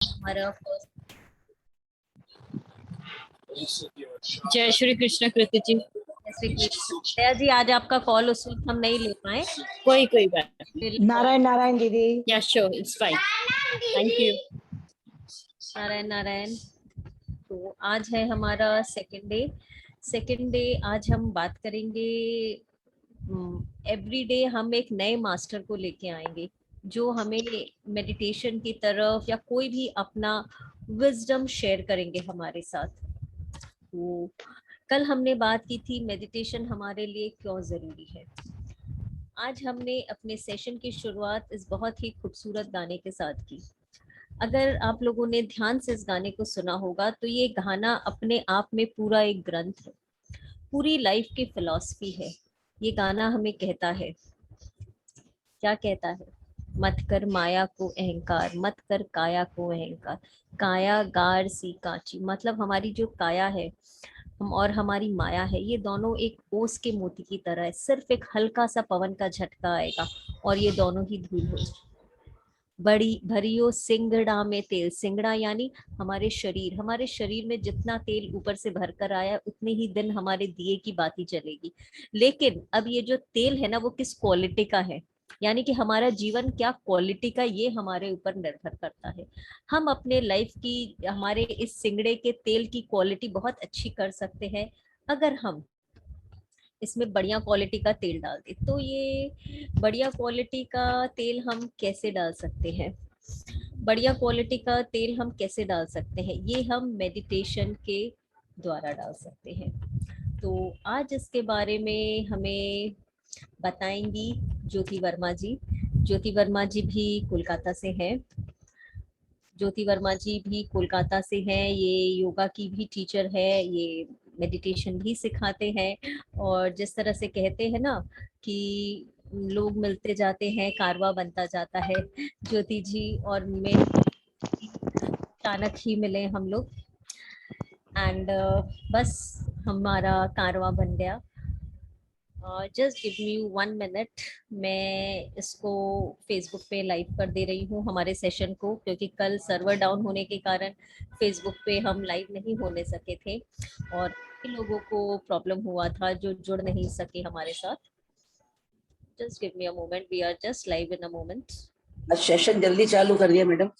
हमारा फर्स्ट। जय श्री कृष्ण कृति जी। जय श्री कृष्ण दया जी, आज आपका कॉल उस वक्त हम नहीं ले पाए। कोई बात नहीं। नारायण नारायण दीदी। या sure, it's fine. Thank you. Narayan Narayan. तो आज है हमारा सेकंड डे। आज हम बात करेंगे। एवरी डे हम एक नए मास्टर को लेके आएंगे जो हमें मेडिटेशन की तरफ या कोई भी अपना विजडम शेयर करेंगे हमारे साथ। तो कल हमने बात की थी मेडिटेशन हमारे लिए क्यों जरूरी है। आज हमने अपने सेशन की शुरुआत इस बहुत ही खूबसूरत गाने के साथ की। अगर आप लोगों ने ध्यान से इस गाने को सुना होगा तो ये गाना अपने आप में पूरा एक ग्रंथ है, पूरी लाइफ की फिलॉसफी है। ये गाना हमें कहता है, क्या कहता है? मत कर माया को अहंकार, मत कर काया को अहंकार, काया गार सी कांची। मतलब हमारी जो काया है हम और हमारी माया है, ये दोनों एक ओस के मोती की तरह है। सिर्फ एक हल्का सा पवन का झटका आएगा और ये दोनों ही धूल हो जाए। बड़ी भरियो सिंगड़ा में तेल, सिंगड़ा यानी हमारे शरीर में जितना तेल ऊपर से भरकर आया उतने ही दिन हमारे दिए की बाती चलेगी। लेकिन अब ये जो तेल है ना, वो किस क्वालिटी का है, यानी कि हमारा जीवन क्या क्वालिटी का, ये हमारे ऊपर निर्भर करता है। हम अपने लाइफ की, हमारे इस सिंगड़े के तेल की क्वालिटी बहुत अच्छी कर सकते हैं अगर हम इसमें बढ़िया क्वालिटी का तेल डाल दे। तो ये बढ़िया क्वालिटी का तेल हम कैसे डाल सकते हैं? बढ़िया क्वालिटी का तेल हम कैसे डाल सकते हैं? ये हम मेडिटेशन के द्वारा डाल सकते हैं। तो आज इसके बारे में हमें बताएंगी ज्योति वर्मा जी। ज्योति वर्मा जी भी कोलकाता से हैं। ज्योति वर्मा जी भी कोलकाता से हैं। ये योगा की भी टीचर है, ये मेडिटेशन भी सिखाते हैं। और जिस तरह से कहते हैं ना कि लोग मिलते जाते हैं, कारवा बनता जाता है, ज्योति जी और मैं अचानक ही मिले हम लोग। एंड बस हमारा कारवा बन गया। जस्ट गिव मी 1 मिनट। मैं इसको फेसबुक पे लाइव कर दे रही हूँ हमारे सेशन को, क्योंकि कल सर्वर डाउन होने के कारण फेसबुक पे हम लाइव नहीं होने सके थे और लोगों को प्रॉब्लम हुआ था जो जुड़ नहीं सके हमारे साथ। Just give me a moment, we are just live in a moment. Session जल्दी चालू कर दिया मैडम?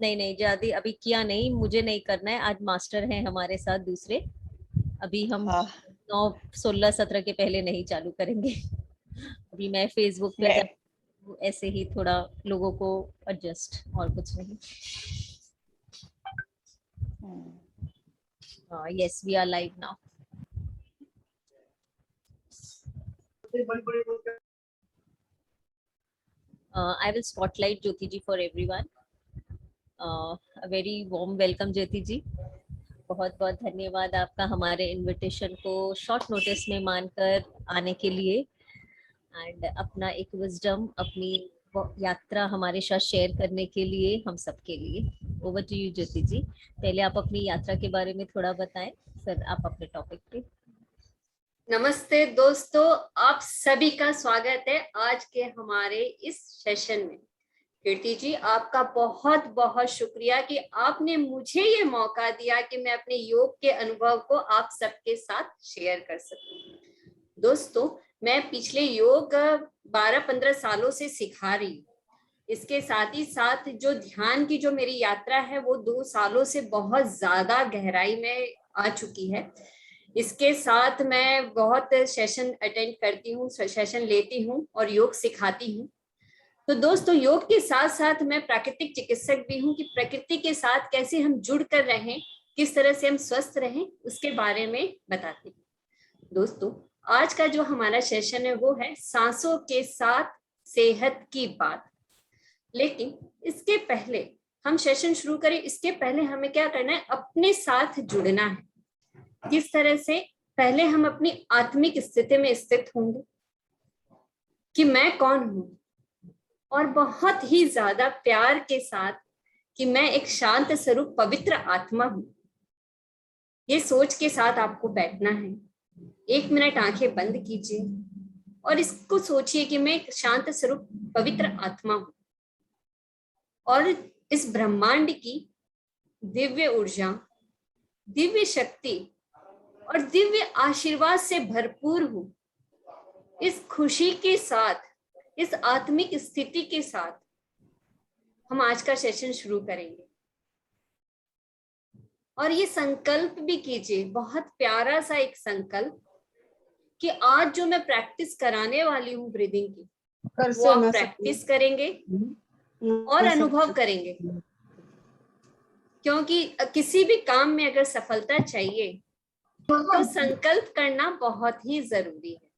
नहीं नहीं, ज्यादा अभी किया नहीं, मुझे नहीं करना है। आज मास्टर हैं हमारे साथ दूसरे। अभी हम 9, 16, 17 के पहले नहीं चालू करेंगे। अभी मैं फेसबुक पे ऐसे ही थोड़ा लोगों को एडजस्ट, और कुछ नहीं। Yes, we are live now. I will spotlight Jyoti ji for everyone. A very warm welcome Jyoti ji. बहुत बहुत धन्यवाद आपका हमारे इनविटेशन को शॉर्ट नोटिस में मानकर आने के लिए एंड अपना एक विजडम, अपनी यात्रा हमारे साथ शेयर करने के लिए, हम सबके लिए। ओवर टू यू ज्योति जी। पहले आप अपनी यात्रा के बारे में थोड़ा बताएं, फिर आप अपने टॉपिक पे। नमस्ते दोस्तों, आप सभी का स्वागत है आज के हमारे इस सेशन में। कीर्ति जी, आपका बहुत बहुत शुक्रिया कि आपने मुझे ये मौका दिया कि मैं अपने योग के अनुभव को आप सबके साथ शेयर कर सकूं। दोस्तों, मैं पिछले योग 12-15 सालों से सिखा रही हूँ। इसके साथ ही साथ जो ध्यान की जो मेरी यात्रा है वो 2 सालों से बहुत ज्यादा गहराई में आ चुकी है। इसके साथ मैं बहुत सेशन अटेंड करती हूँ, सेशन लेती हूँ और योग सिखाती हूँ। तो दोस्तों, योग के साथ साथ मैं प्राकृतिक चिकित्सक भी हूँ कि प्रकृति के साथ कैसे हम जुड़ कर रहें, किस तरह से हम स्वस्थ रहें, उसके बारे में बताती हूँ। दोस्तों, आज का जो हमारा सेशन है वो है सांसों के साथ सेहत की बात। लेकिन इसके पहले हम सेशन शुरू करें, इसके पहले हमें क्या करना है, अपने साथ जुड़ना है। किस तरह से? पहले हम अपनी आत्मिक स्थिति में स्थित होंगे कि मैं कौन हूं, और बहुत ही ज्यादा प्यार के साथ कि मैं एक शांत स्वरूप पवित्र आत्मा हूं। ये सोच के साथ आपको बैठना है। 1 मिनट आंखें बंद कीजिए और इसको सोचिए कि मैं एक शांत स्वरूप पवित्र आत्मा हूं। और इस ब्रह्मांड की दिव्य ऊर्जा, दिव्य शक्ति और दिव्य आशीर्वाद से भरपूर हूं। इस खुशी के साथ, इस आत्मिक स्थिति के साथ हम आज का सेशन शुरू करेंगे। और ये संकल्प भी कीजिए, बहुत प्यारा सा एक संकल्प, कि आज जो मैं प्रैक्टिस कराने वाली हूँ ब्रीदिंग की, वो आप प्रैक्टिस करेंगे और अनुभव करेंगे। क्योंकि किसी भी काम में अगर सफलता चाहिए तो संकल्प करना बहुत ही जरूरी है।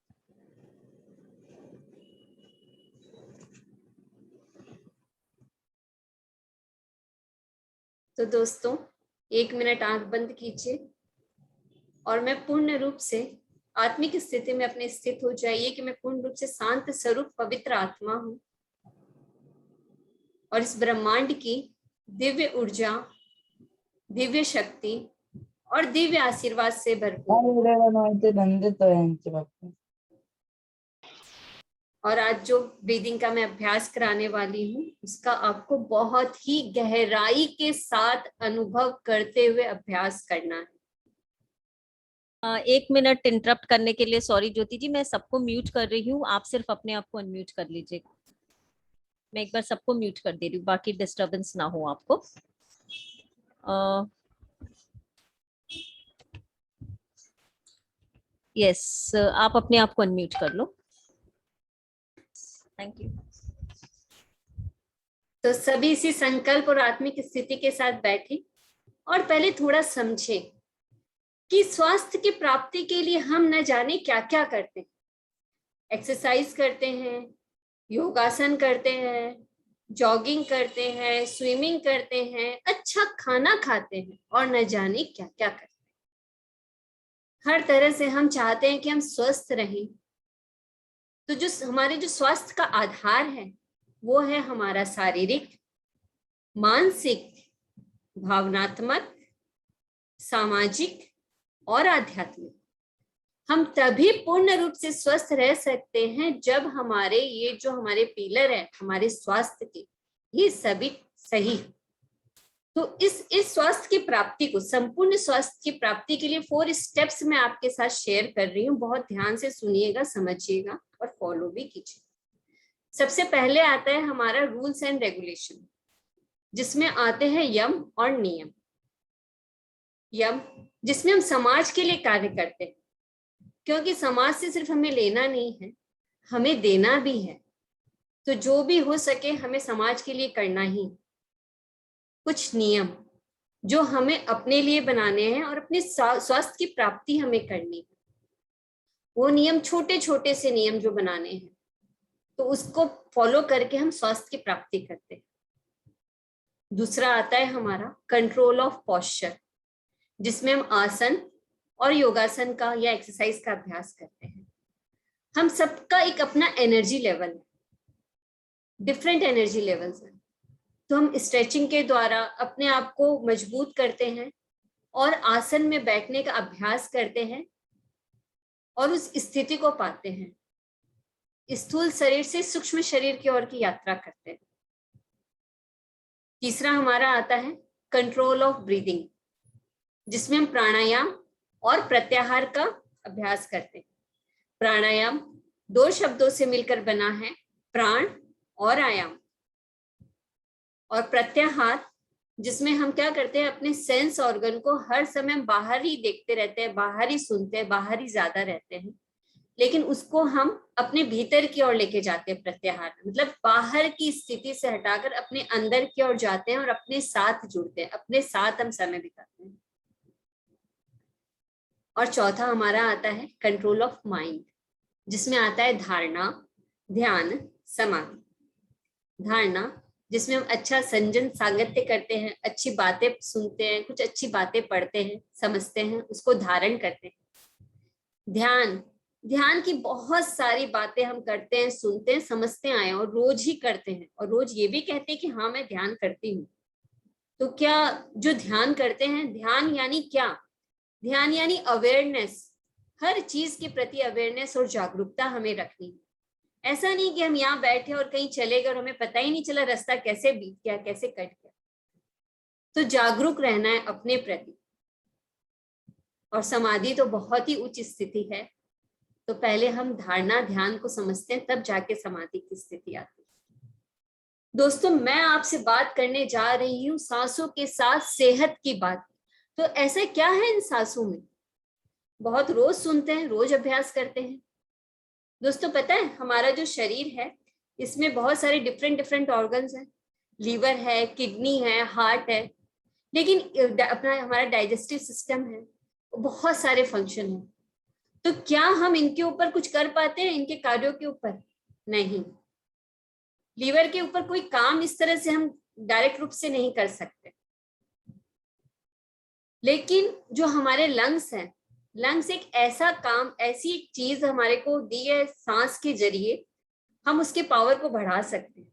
तो दोस्तों, 1 मिनट आंख बंद कीजिए और मैं पूर्ण रूप से आत्मिक स्थिति में अपने स्थित हो जाइए कि मैं पूर्ण रूप से शांत स्वरूप पवित्र आत्मा हूं और इस ब्रह्मांड की दिव्य ऊर्जा, दिव्य शक्ति और दिव्य आशीर्वाद से भरपूर। और आज जो ब्रीदिंग का मैं अभ्यास कराने वाली हूँ, उसका आपको बहुत ही गहराई के साथ अनुभव करते हुए अभ्यास करना है। 1 मिनट इंटरप्ट करने के लिए सॉरी ज्योति जी, मैं सबको म्यूट कर रही हूँ, आप सिर्फ अपने आप को अनम्यूट कर लीजिएगा। मैं एक बार सबको म्यूट कर दे रही हूँ, बाकी डिस्टर्बेंस ना हो आपको। यस, आप अपने आप को अनम्यूट कर लो। Thank you. तो सभी इसी संकल्प और आत्मिक स्थिति के साथ बैठे और पहले थोड़ा समझे कि स्वास्थ्य की प्राप्ति के लिए हम न जाने क्या क्या करते हैं। एक्सरसाइज करते हैं, योगासन करते हैं, जॉगिंग करते हैं, स्विमिंग करते हैं, अच्छा खाना खाते हैं और न जाने क्या क्या करते हैं। हर तरह से हम चाहते हैं कि हम स्वस्थ रहें। तो जो हमारे जो स्वास्थ्य का आधार है वो है हमारा शारीरिक, मानसिक, भावनात्मक, सामाजिक और आध्यात्मिक। हम तभी पूर्ण रूप से स्वस्थ रह सकते हैं जब हमारे ये जो हमारे पिलर है हमारे स्वास्थ्य के, ये सभी सही। तो इस स्वास्थ्य की प्राप्ति को, संपूर्ण स्वास्थ्य की प्राप्ति के लिए 4 स्टेप्स मैं आपके साथ शेयर कर रही हूँ। बहुत ध्यान से सुनिएगा, समझिएगा और फॉलो भी कीजिए। सबसे पहले आता है हमारा रूल्स एंड रेगुलेशन, जिसमें आते हैं यम और नियम। यम जिसमें हम समाज के लिए कार्य करते हैं, क्योंकि समाज से सिर्फ हमें लेना नहीं है, हमें देना भी है। तो जो भी हो सके हमें समाज के लिए करना ही। कुछ नियम जो हमें अपने लिए बनाने हैं और अपने स्वास्थ्य की प्राप्ति हमें करनी है। वो नियम छोटे छोटे से नियम जो बनाने हैं, तो उसको फॉलो करके हम स्वास्थ्य की प्राप्ति करते हैं। दूसरा आता है हमारा कंट्रोल ऑफ पोस्चर, जिसमें हम आसन और योगासन का या एक्सरसाइज का अभ्यास करते हैं। हम सबका एक अपना एनर्जी लेवल है, डिफरेंट एनर्जी लेवल्स हैं। तो हम स्ट्रेचिंग के द्वारा अपने आप को मजबूत करते हैं और आसन में बैठने का अभ्यास करते हैं और उस स्थिति को पाते हैं। स्थूल शरीर से सूक्ष्म शरीर की ओर की यात्रा करते हैं। तीसरा हमारा आता है कंट्रोल ऑफ ब्रीदिंग, जिसमें हम प्राणायाम और प्रत्याहार का अभ्यास करते हैं। प्राणायाम 2 शब्दों से मिलकर बना है, प्राण और आयाम। और प्रत्याहार जिसमें हम क्या करते हैं, अपने सेंस ऑर्गन को हर समय बाहर ही देखते रहते हैं, बाहर ही सुनते हैं, बाहर ही ज्यादा रहते हैं, लेकिन उसको हम अपने भीतर की ओर लेके जाते हैं। प्रत्याहार मतलब बाहर की स्थिति से हटाकर अपने अंदर की ओर जाते हैं और अपने साथ जुड़ते हैं, अपने साथ हम समय बिताते हैं। और चौथा हमारा आता है कंट्रोल ऑफ माइंड, जिसमें आता है धारणा, ध्यान, समाधि। धारणा जिसमें हम अच्छा संजन सांगत्य करते हैं, अच्छी बातें सुनते हैं, कुछ अच्छी बातें पढ़ते हैं, समझते हैं, उसको धारण करते हैं। ध्यान, ध्यान की बहुत सारी बातें हम करते हैं, सुनते हैं, समझते आए और रोज ही करते हैं और रोज ये भी कहते हैं कि हाँ मैं ध्यान करती हूँ। तो क्या जो ध्यान करते हैं, ध्यान यानी क्या? ध्यान यानी अवेयरनेस, हर चीज के प्रति अवेयरनेस और जागरूकता हमें रखनी है। ऐसा नहीं कि हम यहाँ बैठे और कहीं चले गए और हमें पता ही नहीं चला रास्ता कैसे बीत गया, कैसे कट गया। तो जागरूक रहना है अपने प्रति। और समाधि तो बहुत ही उच्च स्थिति है, तो पहले हम धारणा ध्यान को समझते हैं, तब जाके समाधि की स्थिति आती है। दोस्तों, मैं आपसे बात करने जा रही हूँ सांसों के साथ सेहत की बात। तो ऐसा क्या है इन सांसों में? बहुत रोज सुनते हैं, रोज अभ्यास करते हैं। दोस्तों, पता है हमारा जो शरीर है इसमें बहुत सारे डिफरेंट ऑर्गन्स हैं। लीवर है, किडनी है, हार्ट है, लेकिन अपना हमारा डाइजेस्टिव सिस्टम है, बहुत सारे फंक्शन हैं। तो क्या हम इनके ऊपर कुछ कर पाते हैं, इनके कार्यों के ऊपर? नहीं। लीवर के ऊपर कोई काम इस तरह से हम डायरेक्ट रूप से नहीं कर सकते। लेकिन जो हमारे लंग्स हैं, लंग्स एक ऐसा काम, ऐसी एक चीज हमारे को दी है, सांस के जरिए हम उसके पावर को बढ़ा सकते हैं।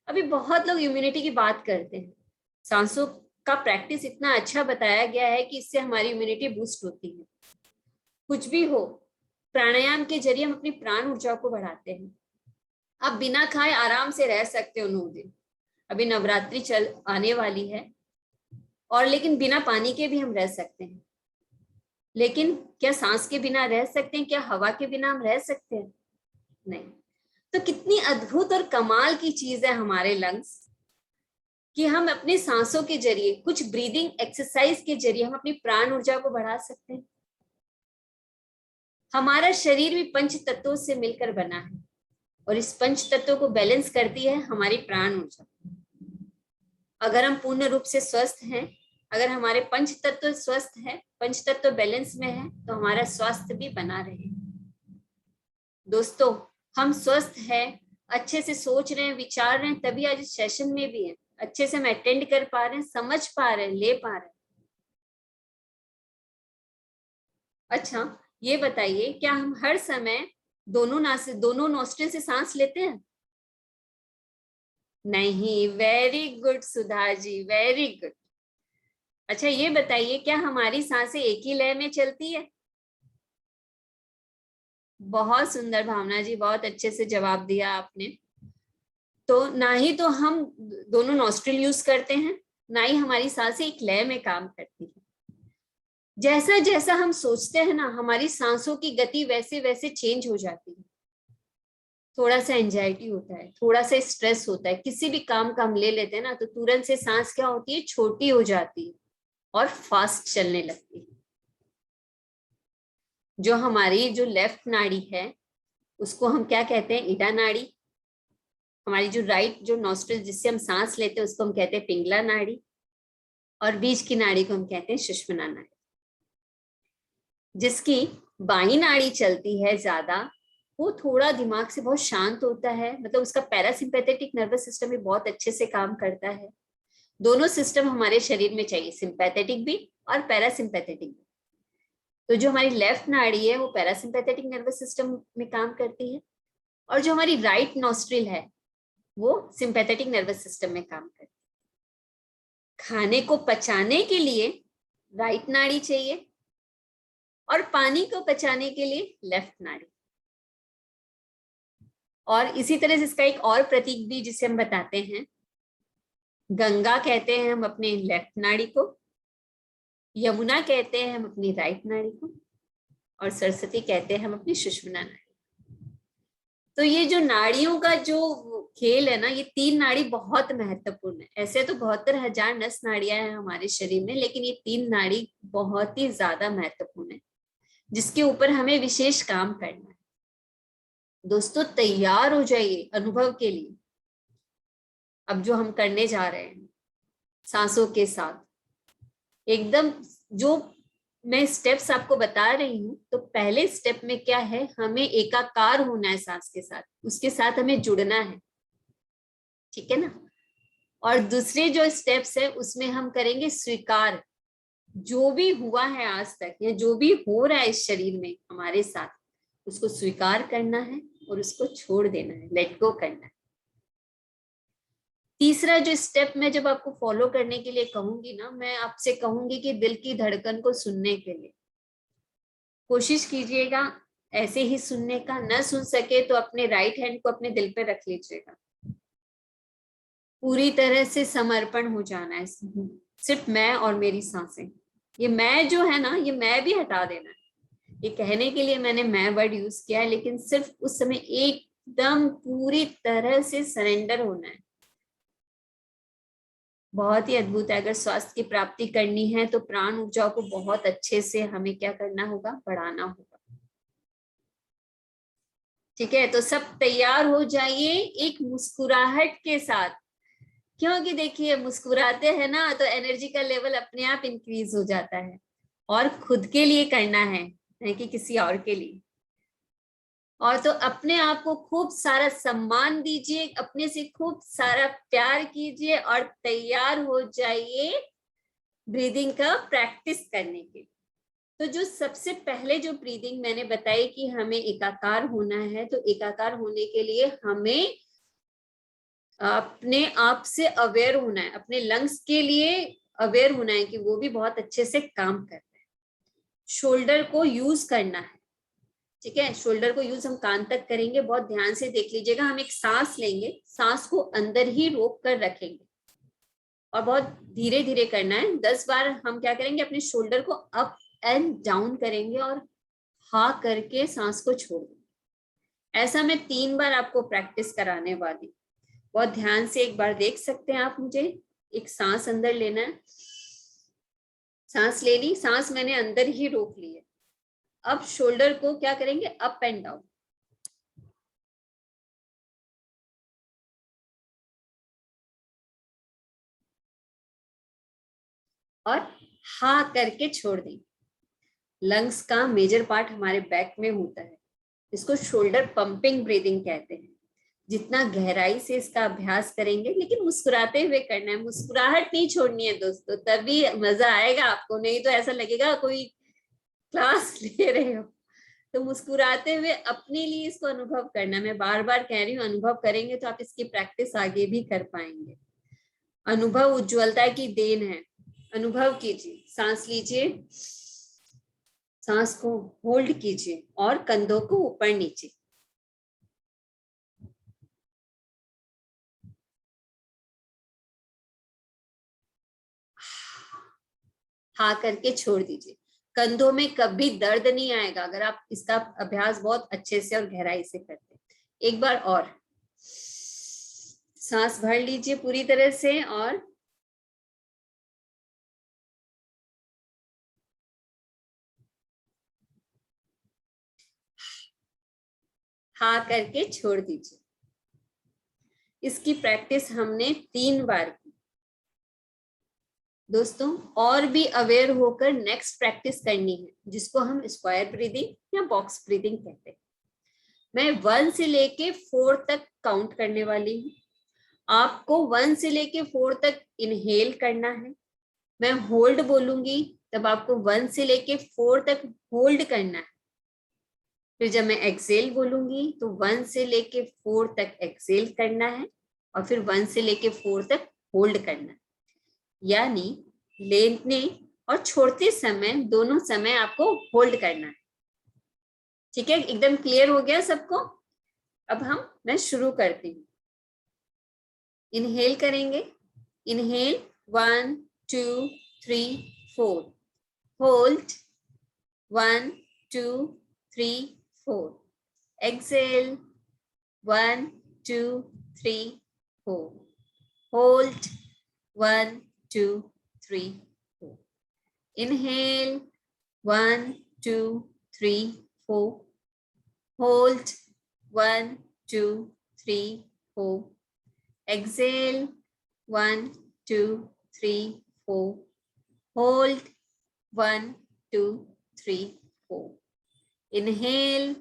अभी बहुत लोग इम्यूनिटी की बात करते हैं। सांसों का प्रैक्टिस इतना अच्छा बताया गया है कि इससे हमारी इम्यूनिटी बूस्ट होती है। कुछ भी हो, प्राणायाम के जरिए हम अपनी प्राण ऊर्जा को बढ़ाते हैं। आप बिना खाए आराम से रह सकते हो 9 दिन। अभी नवरात्रि चल आने वाली है, और लेकिन बिना पानी के भी हम रह सकते हैं। लेकिन क्या सांस के बिना रह सकते हैं? क्या हवा के बिना हम रह सकते हैं? नहीं। तो कितनी अद्भुत और कमाल की चीज है हमारे लंग्स, कि हम अपने सांसों के जरिए, कुछ ब्रीदिंग एक्सरसाइज के जरिए हम अपनी प्राण ऊर्जा को बढ़ा सकते हैं। हमारा शरीर भी पंच तत्वों से मिलकर बना है, और इस पंच तत्वों को बैलेंस करती है हमारी प्राण ऊर्जा। अगर हम पूर्ण रूप से स्वस्थ हैं, अगर हमारे पंच तत्व स्वस्थ है, पंच तत्व बैलेंस में है, तो हमारा स्वास्थ्य भी बना रहे। दोस्तों, हम स्वस्थ हैं, अच्छे से सोच रहे हैं, विचार रहे हैं, तभी आज इस सेशन में भी है। अच्छे से हम अटेंड कर पा रहे हैं, समझ पा रहे हैं, ले पा रहे हैं। अच्छा, ये बताइए, क्या हम हर समय दोनों नोस्ट्रिल से सांस लेते हैं? नहीं। Very good Sudha ji, very good. अच्छा, ये बताइए, क्या हमारी सांसें एक ही लय में चलती है? बहुत सुंदर भावना जी, बहुत अच्छे से जवाब दिया आपने। तो ना ही तो हम दोनों नॉस्ट्रिल यूज करते हैं, ना ही हमारी सांसें एक लय में काम करती है। जैसा जैसा हम सोचते हैं ना, हमारी सांसों की गति वैसे वैसे चेंज हो जाती है। थोड़ा सा एंजाइटी होता है, थोड़ा सा स्ट्रेस होता है, किसी भी काम का हम ले लेते हैं ना, तो तुरंत से सांस क्या होती है, छोटी हो जाती है और फास्ट चलने लगती है। जो हमारी जो लेफ्ट नाड़ी है उसको हम क्या कहते हैं, ईडा नाड़ी। हमारी जो राइट जो नॉस्ट्रिल जिससे हम सांस लेते हैं उसको हम कहते हैं पिंगला नाड़ी, और बीच की नाड़ी को हम कहते हैं सुषुम्ना नाड़ी। जिसकी बाई नाड़ी चलती है ज्यादा, वो थोड़ा दिमाग से बहुत शांत होता है, मतलब उसका पैरासिम्पैथेटिक नर्वस सिस्टम भी बहुत अच्छे से काम करता है। दोनों सिस्टम हमारे शरीर में चाहिए, सिंपैथेटिक भी और पैरासिम्पैथेटिक भी। तो जो हमारी लेफ्ट नाड़ी है वो पैरासिम्पैथेटिक नर्वस सिस्टम में काम करती है, और जो हमारी राइट नॉस्ट्रिल है वो सिंपैथेटिक नर्वस सिस्टम में काम करती है। खाने को पचाने के लिए राइट नाड़ी चाहिए, और पानी को पचाने के लिए लेफ्ट नाड़ी। और इसी तरह से इसका एक और प्रतीक भी जिसे हम बताते हैं, गंगा कहते हैं हम अपने लेफ्ट नाड़ी को, यमुना कहते हैं हम अपनी राइट नाड़ी को, और सरस्वती कहते हैं हम अपनी सुषुम्ना नाड़ी। तो ये जो नाड़ियों का जो खेल है ना, ये 3 नाड़ी बहुत महत्वपूर्ण है। ऐसे तो 72,000 नस नाड़ियां हैं हमारे शरीर में, लेकिन ये 3 नाड़ी बहुत ही ज्यादा महत्वपूर्ण है, जिसके ऊपर हमें विशेष काम करना है। दोस्तों, तैयार हो जाइए अनुभव के लिए। अब जो हम करने जा रहे हैं सांसों के साथ, एकदम जो मैं स्टेप्स आपको बता रही हूँ, तो पहले स्टेप में क्या है, हमें एकाकार होना है सांस के साथ, उसके साथ हमें जुड़ना है, ठीक है ना। और दूसरे जो स्टेप्स है उसमें हम करेंगे स्वीकार। जो भी हुआ है आज तक या जो भी हो रहा है इस शरीर में हमारे साथ, उसको स्वीकार करना है और उसको छोड़ देना है, लेट गो करना है। तीसरा जो स्टेप मैं जब आपको फॉलो करने के लिए कहूंगी ना, मैं आपसे कहूंगी कि दिल की धड़कन को सुनने के लिए कोशिश कीजिएगा, ऐसे ही सुनने का। न सुन सके तो अपने राइट हैंड को अपने दिल पे रख लीजिएगा, पूरी तरह से समर्पण हो जाना है, सिर्फ मैं और मेरी सांसें। ये मैं जो है ना, ये मैं भी हटा देना है। ये कहने के लिए मैंने मैं वर्ड यूज किया है, लेकिन सिर्फ उस समय एकदम पूरी तरह से सरेंडर होना है। बहुत ही अद्भुत है। अगर स्वास्थ्य की प्राप्ति करनी है तो प्राण ऊर्जा को बहुत अच्छे से हमें क्या करना होगा, बढ़ाना होगा। ठीक है, तो सब तैयार हो जाइए एक मुस्कुराहट के साथ, क्योंकि देखिए मुस्कुराते हैं ना तो एनर्जी का लेवल अपने आप इंक्रीज हो जाता है। और खुद के लिए करना है, नहीं कि किसी और के लिए। और तो अपने आप को खूब सारा सम्मान दीजिए, अपने से खूब सारा प्यार कीजिए और तैयार हो जाइए ब्रीदिंग का प्रैक्टिस करने के लिए। तो जो सबसे पहले जो ब्रीदिंग मैंने बताई कि हमें एकाकार होना है, तो एकाकार होने के लिए हमें अपने आप से अवेयर होना है, अपने लंग्स के लिए अवेयर होना है कि वो भी बहुत अच्छे से काम कर रहे हैं। शोल्डर को यूज करना है, ठीक है। शोल्डर को यूज हम कान तक करेंगे। बहुत ध्यान से देख लीजिएगा, हम एक सांस लेंगे, सांस को अंदर ही रोक कर रखेंगे और बहुत धीरे धीरे करना है। 10 बार हम क्या करेंगे, अपने शोल्डर को अप एंड डाउन करेंगे और हा करके सांस को छोड़ देंगे। ऐसा मैं 3 बार आपको प्रैक्टिस कराने वाली। बहुत ध्यान से एक बार देख सकते हैं आप मुझे। एक सांस अंदर लेना है, सांस ले ली, सांस मैंने अंदर ही रोक ली है। अब शोल्डर को क्या करेंगे, अप एंड डाउन। और हा करके छोड़ दें। लंग्स का मेजर पार्ट हमारे बैक में होता है, इसको शोल्डर पंपिंग ब्रीदिंग कहते हैं। जितना गहराई से इसका अभ्यास करेंगे, लेकिन मुस्कुराते हुए करना है, मुस्कुराहट नहीं छोड़नी है दोस्तों, तभी मजा आएगा आपको। नहीं तो ऐसा लगेगा कोई क्लास ले रहे हो। तो मुस्कुराते हुए अपने लिए इसको अनुभव करना। मैं बार बार कह रही हूँ, अनुभव करेंगे तो आप इसकी प्रैक्टिस आगे भी कर पाएंगे। अनुभव उज्ज्वलता की देन है। अनुभव कीजिए, सांस लीजिए, सांस को होल्ड कीजिए और कंधों को ऊपर नीचे। हा करके छोड़ दीजिए। कंधों में कभी दर्द नहीं आएगा अगर आप इसका अभ्यास बहुत अच्छे से और गहराई से करते हैं। एक बार और सांस भर लीजिए पूरी तरह से और हा करके छोड़ दीजिए। इसकी प्रैक्टिस हमने 3 बार की दोस्तों। और भी अवेयर होकर नेक्स्ट प्रैक्टिस करनी है, जिसको हम स्क्वायर ब्रीदिंग या बॉक्स ब्रीदिंग कहते हैं। मैं 1 से लेके 4 तक काउंट करने वाली हूँ। आपको 1 से लेके 4 तक इनहेल करना है। मैं होल्ड बोलूंगी तब आपको 1 से लेके 4 तक होल्ड करना है। फिर जब मैं एक्सेल बोलूंगी तो 1 से लेके 4 तक एक्सेल करना है और फिर 1 से लेके 4 तक होल्ड करना है। यानी लेने और छोड़ते समय दोनों समय आपको होल्ड करना है। ठीक है, एकदम क्लियर हो गया सबको। अब मैं शुरू करती हूँ। इनहेल करेंगे, inhale 1 2 3 4, hold 1 2 3 4, exhale 1 2 3 4, hold 1 2 3 4, inhale 1 2 3 4, hold 1 2 3 4, exhale 1 2 3 4, hold 1 2 3 4, inhale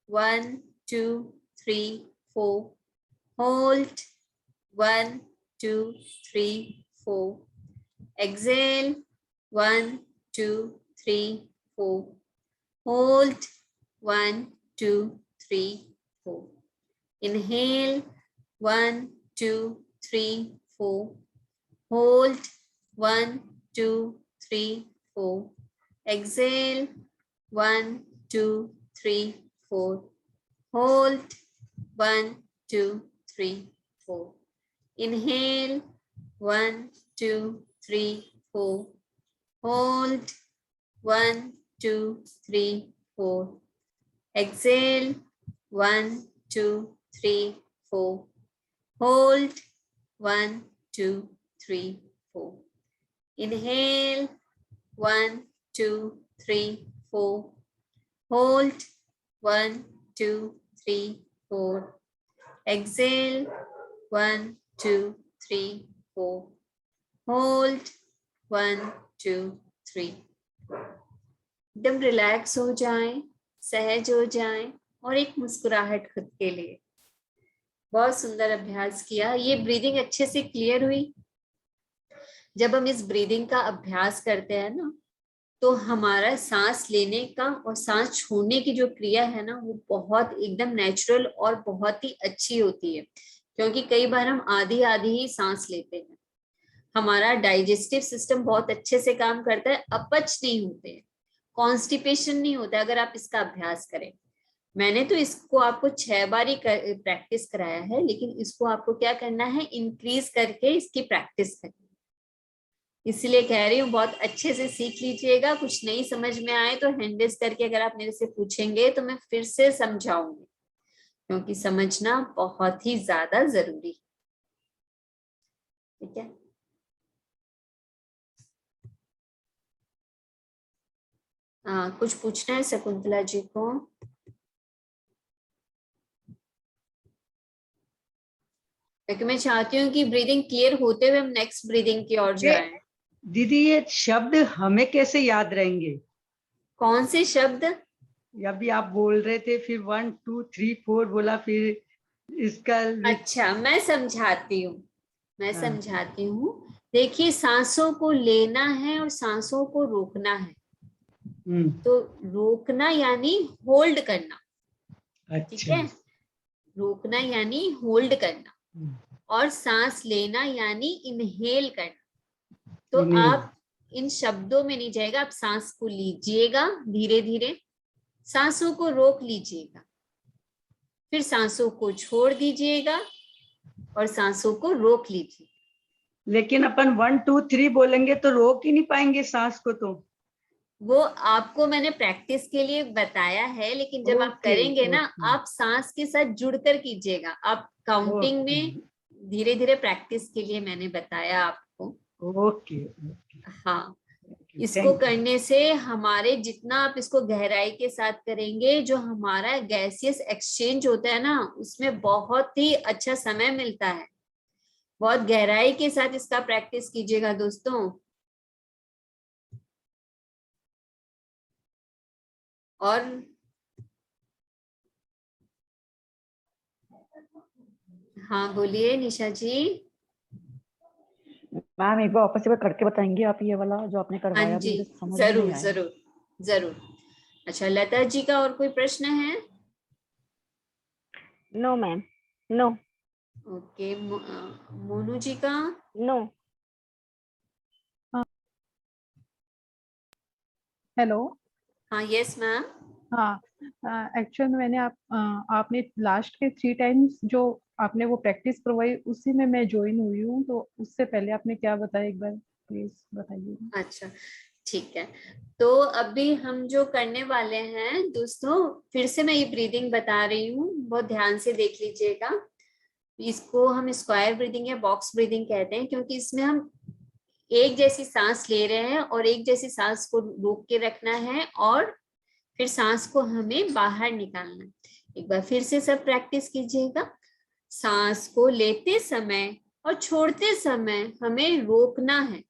1 2 3 4, hold 1 2 3 4, exhale 1 2 3 4, hold 1 2 3 4, inhale 1 2 3 4, hold 1 2 3 4, exhale 1 2 3 4, hold 1 2 3 4, inhale 1 2 3 4. Hold. 1, 2, 3, 4. Exhale. 1, 2, 3, 4. Hold. 1, 2, 3, 4. Inhale. 1, 2, 3, 4. Hold. 1, 2, 3, 4. Exhale. 1, 2, 3, 4. Hold. 1, 2, 3. एकदम रिलैक्स हो जाएं, सहज हो जाएं और एक मुस्कुराहट खुद के लिए। बहुत सुंदर अभ्यास किया। ये ब्रीदिंग अच्छे से क्लियर हुई। जब हम इस ब्रीदिंग का अभ्यास करते हैं ना, तो हमारा सांस लेने का और सांस छोड़ने की जो क्रिया है ना, वो बहुत एकदम नेचुरल और बहुत ही अच्छी होती है। क्योंकि कई बार हम आधी आधी ही सांस लेते हैं। हमारा डाइजेस्टिव सिस्टम बहुत अच्छे से काम करता है, अपच नहीं होते हैं, कॉन्स्टिपेशन नहीं होता अगर आप इसका अभ्यास करें। मैंने तो इसको आपको 6 बार ही प्रैक्टिस कराया है, लेकिन इसको आपको क्या करना है, इंक्रीज करके इसकी प्रैक्टिस करनी। इसलिए कह रही हूँ बहुत अच्छे से सीख लीजिएगा। कुछ नहीं समझ में आए तो हैंड रेज करके अगर आप मेरे से पूछेंगे तो मैं फिर से समझाऊंगी, क्योंकि समझना बहुत ही ज्यादा जरूरी है। ठीक है, कुछ पूछना है शकुंतला जी को? क्योंकि मैं चाहती हूँ कि ब्रीदिंग क्लियर होते हुए हम नेक्स्ट ब्रीदिंग की ओर जाएं। दीदी ये शब्द हमें कैसे याद रहेंगे? कौन से शब्द? अभी आप बोल रहे थे, फिर 1 2 3 4 बोला, फिर इसका अच्छा, मैं समझाती हूँ, मैं हाँ। समझाती हूँ। देखिए, सांसों को लेना है और सांसों को रोकना है। तो रोकना यानी होल्ड करना। ठीक अच्छा। है, रोकना यानी होल्ड करना, और सांस लेना यानी इनहेल करना। तो आप इन शब्दों में नहीं जाएगा, आप सांस को लीजिएगा धीरे धीरे, सांसों को रोक लीजिएगा, फिर सांसों को छोड़ दीजिएगा और सांसों को रोक लीजिए। लेकिन अपन 1 2 3 बोलेंगे तो रोक ही नहीं पाएंगे सांस को। तो वो आपको मैंने प्रैक्टिस के लिए बताया है, लेकिन जब आप करेंगे ना, आप सांस के साथ जुड़कर कीजिएगा। आप काउंटिंग में धीरे धीरे प्रैक्टिस के लिए मैंने बताया आपको। ओके। हाँ, इसको करने से हमारे जितना आप इसको गहराई के साथ करेंगे, जो हमारा गैसियस एक्सचेंज होता है ना, उसमें बहुत ही अच्छा समय मिलता है। बहुत गहराई के साथ इसका प्रैक्टिस कीजिएगा दोस्तों। और हाँ, बोलिए निशा जी। मैम एक बार वापस से करके बताएंगे आप, ये वाला जो आपने करवाया? हाँ जी, मुझे समझ जरूर नहीं आया। जरूर जरूर। अच्छा, लता जी का और कोई प्रश्न है? No ma'am, no. Okay, Monu ji का? नो। हेलो। हाँ, यस मैम। हाँ, एक्चुअल में मैंने आपने लास्ट के 3 टाइम्स जो आपने वो प्रैक्टिस करवाई, उसी में मैं ज्वाइन हुई हूँ। तो उससे पहले आपने क्या बताया, एक बार प्लीज बताइए। अच्छा, ठीक है। तो अभी हम जो करने वाले हैं दोस्तों, फिर से मैं ये ब्रीदिंग बता रही हूँ, बहुत ध्यान से देख लीजिएगा। इसको हम स्क्वायर ब्रीदिंग या बॉक्स ब्रीदिंग कहते हैं, क्योंकि इसमें हम एक जैसी सांस ले रहे हैं और एक जैसी सांस को रोक के रखना है, और फिर सांस को हमें बाहर निकालना है। एक बार फिर से सब प्रैक्टिस कीजिएगा। सांस को लेते समय और छोड़ते समय हमें रोकना है।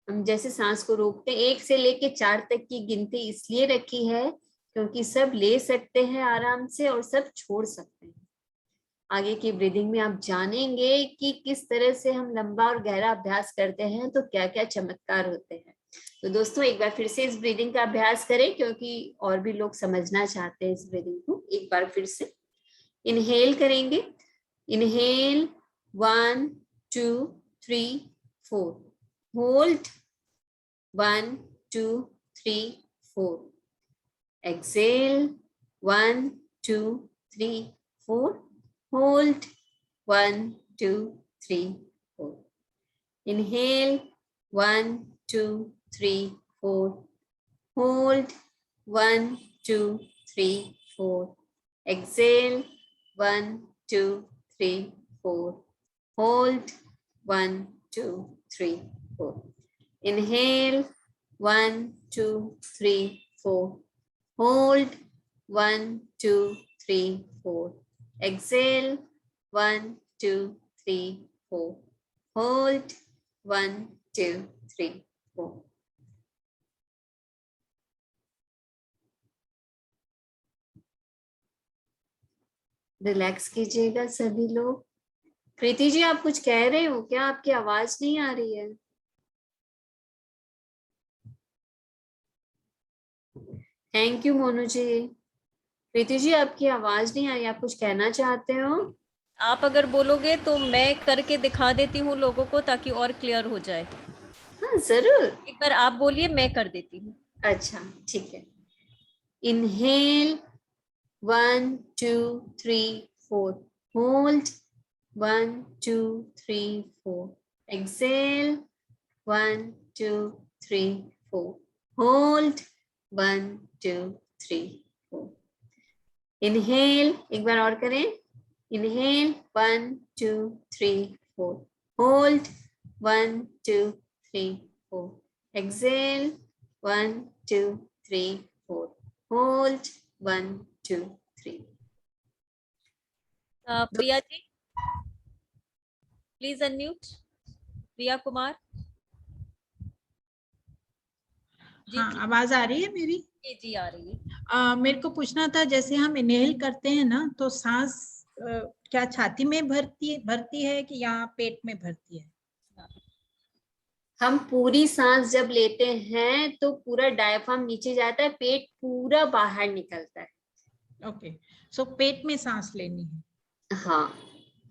हम जैसे सांस को रोकते 1 से लेके 4 तक की गिनती इसलिए रखी है क्योंकि सब ले सकते हैं आराम से और सब छोड़ सकते हैं। आगे की ब्रीदिंग में आप जानेंगे कि किस तरह से हम लंबा और गहरा अभ्यास करते हैं तो क्या क्या चमत्कार होते हैं। तो दोस्तों, एक बार फिर से इस ब्रीदिंग का अभ्यास करें, क्योंकि और भी लोग समझना चाहते हैं इस ब्रीदिंग को। एक बार फिर से इनहेल करेंगे। Inhale 1 2 3 4। Hold 1 2 3 4। Exhale 1 2 3 4। Hold 1 2 3 4. Inhale 1 2 3 4. Hold. 1 2 3 4. Exhale. 1 2 3 4. Hold. 1 2 3 4. Inhale. 1 2 3 4. Hold. 1 2 3 4. Exhale. 1 2 3 4. Hold. 1 2 3 4. Relax कीजिएगा सभी लोग। कृति जी, आप कुछ कह रहे हो क्या? आपकी आवाज नहीं आ रही है। थैंक यू मोनू जी। कृति जी, आपकी आवाज नहीं आई, आप कुछ कहना चाहते हो? आप अगर बोलोगे तो मैं करके दिखा देती हूँ लोगों को, ताकि और क्लियर हो जाए। हाँ जरूर। एक बार आप बोलिए, मैं कर देती हूँ। अच्छा ठीक है। Inhale 1 2 3 4. Hold 1 2 3 4. Exhale 1 2 3 4. Hold 1 2 3 4. Inhale, एक बार और करें। Inhale 1 2 3 4. Hold 1 2 3 4. Exhale 1 2 3 4. Hold 1 2 3. Priya ji please unmute. Priya Kumar ji. हाँ, आवाज आ रही है मेरी? जी आ रही है। मेरे को पूछना था, जैसे हम इनहेल करते हैं ना, तो सांस क्या छाती में भरती है कि यहाँ पेट में भरती है? हम पूरी सांस जब लेते हैं तो पूरा डायफ्राम नीचे जाता है, पेट पूरा बाहर निकलता है। ओके, सो पेट में सांस लेनी है। हाँ,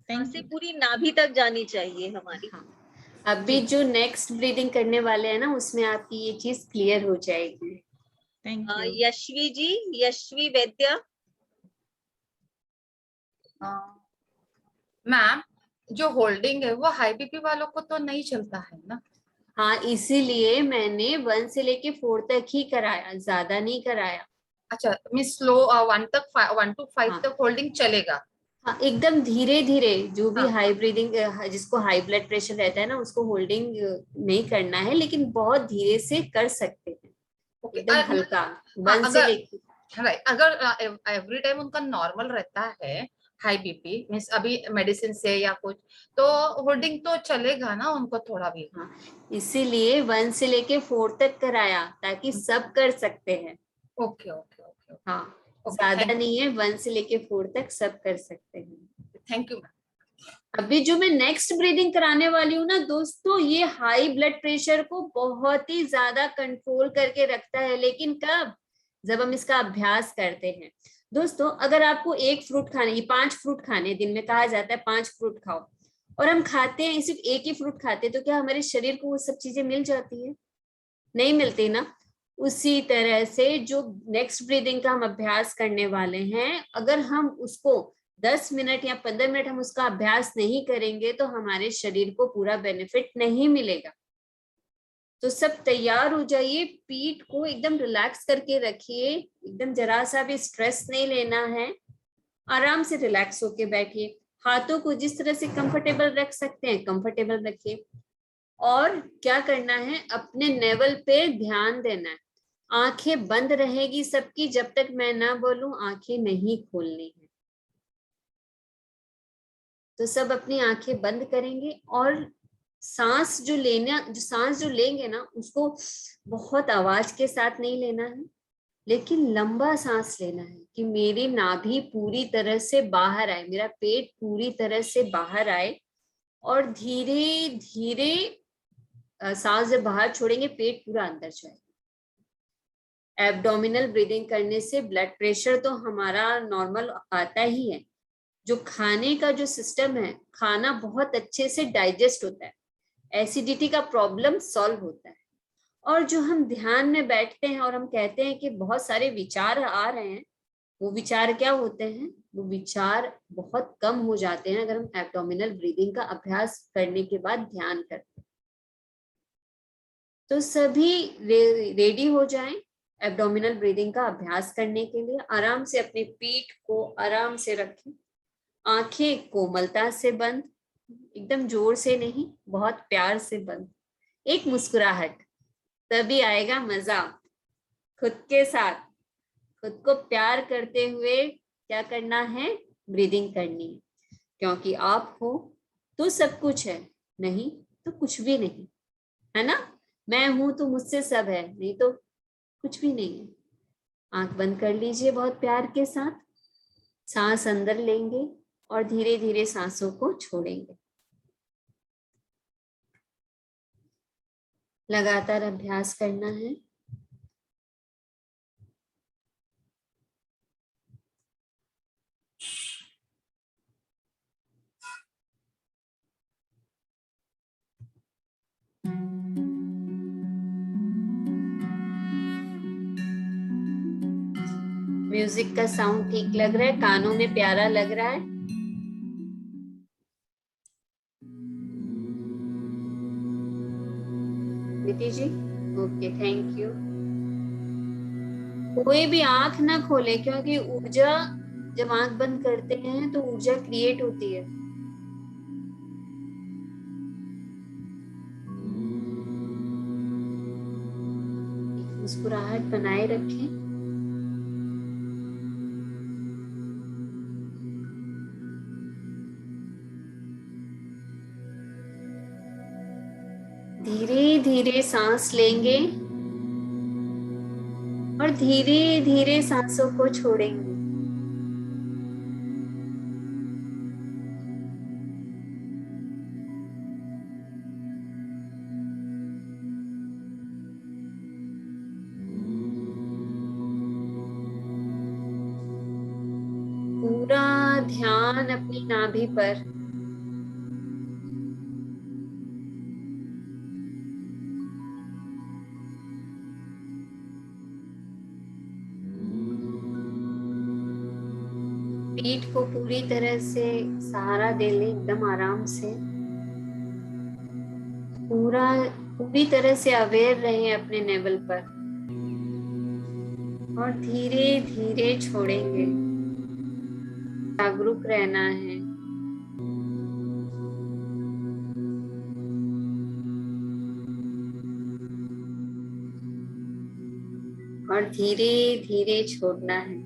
थैंक यू। पूरी नाभि तक जानी चाहिए हमारी। हाँ। अभी जो नेक्स्ट ब्रीदिंग करने वाले हैं ना, उसमें आपकी ये चीज क्लियर हो जाएगी। Thank you. Yashvi ji, Yashvi Vaidya. Ma'am, जो होल्डिंग है वो हाई बीपी वालों को तो नहीं चलता है ना? हाँ, इसीलिए मैंने 1 से लेके 4 तक ही कराया, ज्यादा नहीं कराया। अच्छा, मींस स्लो 1 to 5 हाँ। तक होल्डिंग चलेगा? हाँ, एकदम धीरे धीरे। जो भी हाँ। हाई ब्रीदिंग, जिसको हाई ब्लड प्रेशर रहता है ना, उसको होल्डिंग नहीं करना है, लेकिन बहुत धीरे से कर सकते हैं। एकदम हल्का। 1 से लेके। राइट, अगर एवरी टाइम उनका नॉर्मल रहता है हाई बीपी, मीन्स अभी मेडिसिन से या कुछ, तो होल्डिंग तो चलेगा ना उनको थोड़ा भी? हाँ, इसीलिए 1 से लेके 4 तक कराया, ताकि सब कर सकते हैं। Okay okay okay. हाँ, ज्यादा नहीं है, 1 से लेके 4 तक सब कर सकते हैं। Thank you. अभी जो मैं नेक्स्ट ब्रीदिंग कराने वाली हूँ ना दोस्तों, ये हाई ब्लड प्रेशर को बहुत ही ज्यादा कंट्रोल करके रखता है। लेकिन कब? जब हम इसका अभ्यास करते हैं। दोस्तों, अगर आपको एक फ्रूट खाने, ये 5 फ्रूट खाने दिन में कहा जाता है, 5 फ्रूट खाओ, और हम खाते हैं सिर्फ एक ही फ्रूट खाते हैं, तो क्या हमारे शरीर को वो सब चीजें मिल जाती है? नहीं मिलती ना। उसी तरह से जो नेक्स्ट ब्रीदिंग का हम अभ्यास करने वाले हैं, अगर हम उसको 10 मिनट या 15 मिनट हम उसका अभ्यास नहीं करेंगे, तो हमारे शरीर को पूरा बेनिफिट नहीं मिलेगा। तो सब तैयार हो जाइए, पीठ को एकदम रिलैक्स करके रखिए, एकदम जरा सा भी स्ट्रेस नहीं लेना है। आराम से रिलैक्स होके बैठिए। हाथों को जिस तरह से कंफर्टेबल रख सकते हैं कंफर्टेबल रखिए। और क्या करना है, अपने नेवल पे ध्यान देना है। आंखें बंद रहेगी सबकी, जब तक मैं ना बोलूं आंखें नहीं खोलनी है। तो सब अपनी आंखें बंद करेंगे, और सांस जो लेंगे ना, उसको बहुत आवाज के साथ नहीं लेना है, लेकिन लंबा सांस लेना है, कि मेरी नाभि पूरी तरह से बाहर आए, मेरा पेट पूरी तरह से बाहर आए। और धीरे धीरे सांस जब बाहर छोड़ेंगे, पेट पूरा अंदर जाएगा। एब्डोमिनल ब्रीदिंग करने से ब्लड प्रेशर तो हमारा नॉर्मल आता ही है। जो खाने का जो सिस्टम है, खाना बहुत अच्छे से डाइजेस्ट होता है, एसिडिटी का प्रॉब्लम सॉल्व होता है। और जो हम ध्यान में बैठते हैं और हम कहते हैं कि बहुत सारे विचार आ रहे हैं, वो विचार क्या होते हैं? वो विचार बहुत कम हो जाते हैं अगर हम एब्डोमिनल ब्रीदिंग का अभ्यास करने के बाद ध्यान करते हैं। तो सभी रेडी हो जाएं एब्डोमिनल ब्रीदिंग का अभ्यास करने के लिए। आराम से अपनी पीठ को आराम से रखें, आंखें कोमलता से बंद, एकदम जोर से नहीं, बहुत प्यार से बंद। एक मुस्कुराहट, तभी आएगा मजा। खुद के साथ खुद को प्यार करते हुए क्या करना है, ब्रीदिंग करनी है। क्योंकि आप हो तो सब कुछ है, नहीं तो कुछ भी नहीं, है ना। मैं हूं तो मुझसे सब है, नहीं तो कुछ भी नहीं है। आंख बंद कर लीजिए बहुत प्यार के साथ। सांस अंदर लेंगे और धीरे धीरे सांसों को छोड़ेंगे। लगातार अभ्यास करना है। म्यूजिक का साउंड ठीक लग रहा है, कानों में प्यारा लग रहा है। नीति जी, ओके, थैंक यू। कोई भी आंख ना खोले, क्योंकि ऊर्जा, जब आंख बंद करते हैं तो ऊर्जा क्रिएट होती है। मुस्कुराहट बनाए रखें। धीरे धीरे सांस लेंगे और धीरे धीरे सांसों को छोड़ेंगे। पूरा ध्यान अपनी नाभि पर। पीठ को पूरी तरह से सहारा दे लें, एकदम आराम से। पूरी तरह से अवेयर रहें अपने नेवल पर और धीरे धीरे छोड़ेंगे। जागरूक रहना है। और धीरे धीरे छोड़ना है।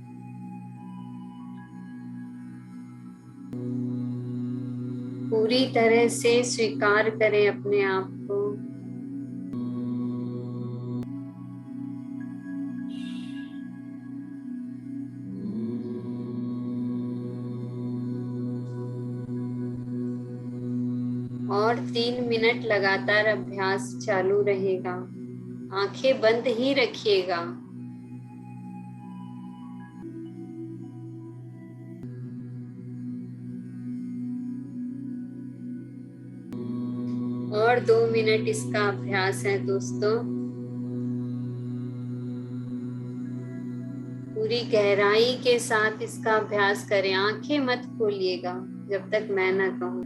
पूरी तरह से स्वीकार करें अपने आप को। और 3 मिनट लगातार अभ्यास चालू रहेगा। आंखें बंद ही रखिएगा। और 2 मिनट इसका अभ्यास है दोस्तों। पूरी गहराई के साथ इसका अभ्यास करें। आंखें मत खोलिएगा जब तक मैं ना कहूं।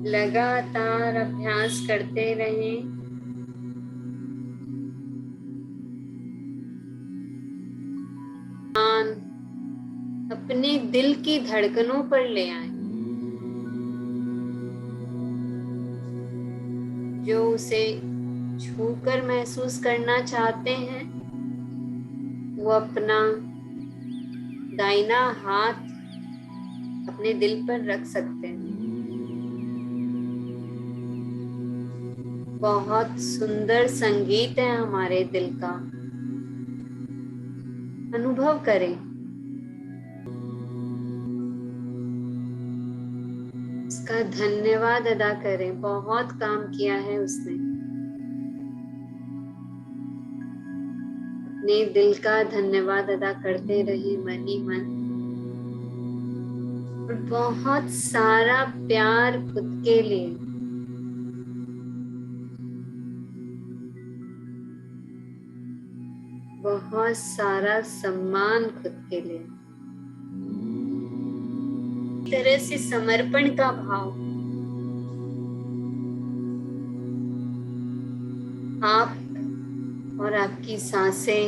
लगातार अभ्यास करते रहें। अपने दिल की धड़कनों पर ले आए। जो उसे छूकर महसूस करना चाहते हैं, वो अपना दाहिना हाथ अपने दिल पर रख सकते हैं। बहुत सुंदर संगीत है हमारे दिल का, अनुभव करें। उसका धन्यवाद अदा करें, बहुत काम किया है उसने। अपने दिल का धन्यवाद अदा करते रहे मन ही मन। और बहुत सारा प्यार खुद के लिए। बहुत सारा सम्मान खुद के लिए। तरह से समर्पण का भाव। आप और आपकी सांसें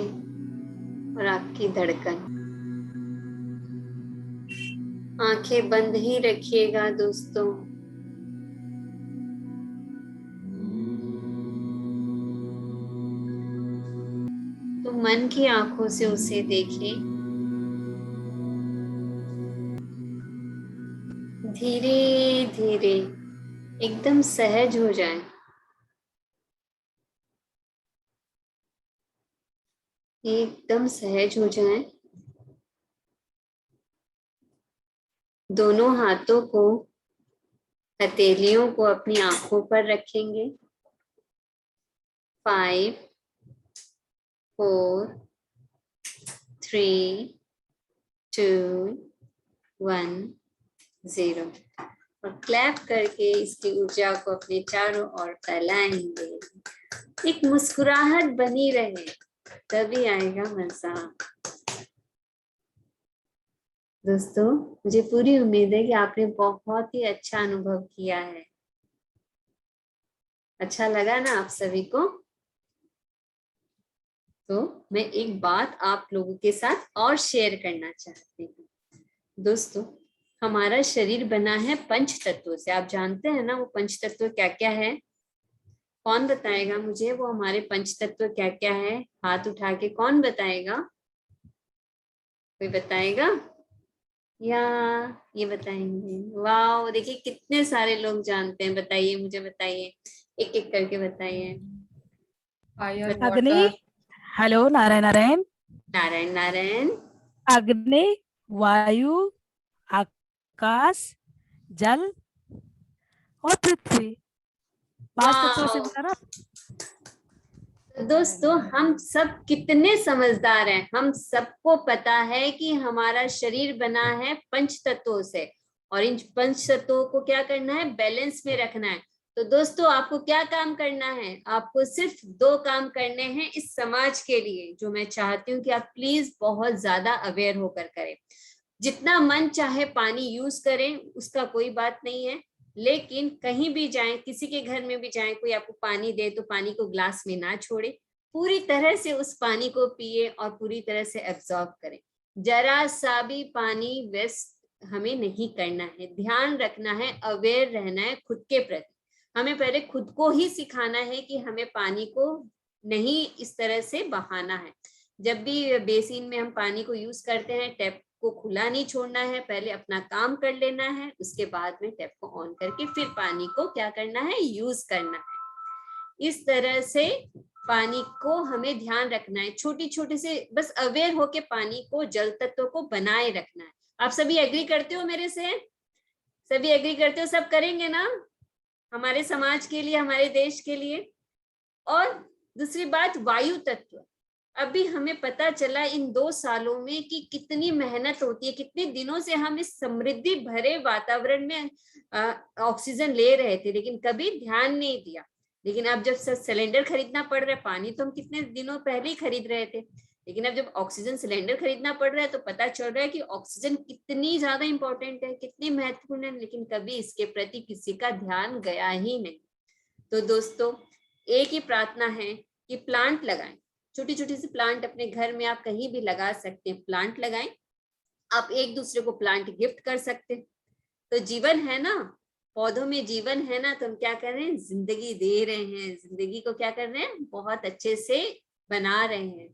और आपकी धड़कन। आंखें बंद ही रखिएगा दोस्तों। तो मन की आंखों से उसे देखें। धीरे धीरे एकदम सहज हो जाए। एकदम सहज हो जाए। दोनों हाथों को, हथेलियों को अपनी आंखों पर रखेंगे। 5 4 3 2 1 0 और क्लैप करके इसकी ऊर्जा को अपने चारों ओर फैलाएंगे। एक मुस्कुराहट बनी रहे, तभी आएगा मजा। दोस्तों, मुझे पूरी उम्मीद है कि आपने बहुत ही अच्छा अनुभव किया है। अच्छा लगा ना आप सभी को? तो मैं एक बात आप लोगों के साथ और शेयर करना चाहती हूँ। दोस्तों, हमारा शरीर बना है पंच तत्वों से। आप जानते हैं ना वो पंच तत्व क्या क्या है? कौन बताएगा मुझे वो हमारे पंच तत्व क्या क्या है? हाथ उठा के कौन बताएगा? कोई बताएगा या ये बताएंगे? वाह, देखिए कितने सारे लोग जानते हैं। बताइए, मुझे बताइए, एक एक करके बताइए। अग्नि, हेलो, नारायण नारायण। नारायण नारायण। अग्नि, वायु, आकाश, जल और पृथ्वी। 5 तत्वों से बना ना। दोस्तों, हम सब कितने समझदार हैं। हम सबको पता है कि हमारा शरीर बना है पंच तत्वों से और इन पंच तत्वों को क्या करना है? बैलेंस में रखना है। तो दोस्तों, आपको क्या काम करना है? आपको सिर्फ 2 काम करने हैं इस समाज के लिए, जो मैं चाहती हूँ कि आप प्लीज बहुत ज्यादा अवेयर होकर करें। जितना मन चाहे पानी यूज करें, उसका कोई बात नहीं है, लेकिन कहीं भी जाएं, किसी के घर में भी जाएं, कोई आपको पानी दे तो पानी को ग्लास में ना छोड़े, पूरी तरह से उस पानी को पिए और पूरी तरह से एब्जॉर्ब करें। जरा सा भी पानी वेस्ट हमें नहीं करना है। ध्यान रखना है, अवेयर रहना है खुद के प्रति। हमें पहले खुद को ही सिखाना है कि हमें पानी को नहीं इस तरह से बहाना है। जब भी बेसिन में हम पानी को यूज करते हैं, टैप को खुला नहीं छोड़ना है, पहले अपना काम कर लेना है, उसके बाद में टैप को ऑन करके फिर पानी को क्या करना है? यूज करना है। इस तरह से पानी को हमें ध्यान रखना है। छोटी छोटी से बस अवेयर होके पानी को, जल तत्व को बनाए रखना है। आप सभी एग्री करते हो मेरे से? सभी एग्री करते हो? सब करेंगे ना हमारे समाज के लिए, हमारे देश के लिए? और दूसरी बात, वायु तत्व। अभी हमें पता चला इन 2 सालों में कि कितनी मेहनत होती है, कितने दिनों से हम इस समृद्धि भरे वातावरण में ऑक्सीजन ले रहे थे, लेकिन कभी ध्यान नहीं दिया। लेकिन अब जब सिलेंडर खरीदना पड़ रहा है, पानी तो हम कितने दिनों पहले ही खरीद रहे थे, लेकिन अब जब ऑक्सीजन सिलेंडर खरीदना पड़ रहा है तो पता चल रहा है कि ऑक्सीजन कितनी ज्यादा इंपॉर्टेंट है, कितनी महत्वपूर्ण है, लेकिन कभी इसके प्रति किसी का ध्यान गया ही नहीं। तो दोस्तों, एक ही प्रार्थना है कि प्लांट लगाएं। छोटी छोटी सी प्लांट अपने घर में आप कहीं भी लगा सकते हैं। प्लांट लगाएं। आप एक दूसरे को प्लांट गिफ्ट कर सकते हैं। तो जीवन है ना, पौधों में जीवन है ना, तो हम क्या कर रहे हैं? जिंदगी दे रहे हैं। जिंदगी को क्या कर रहे हैं? बहुत अच्छे से बना रहे हैं।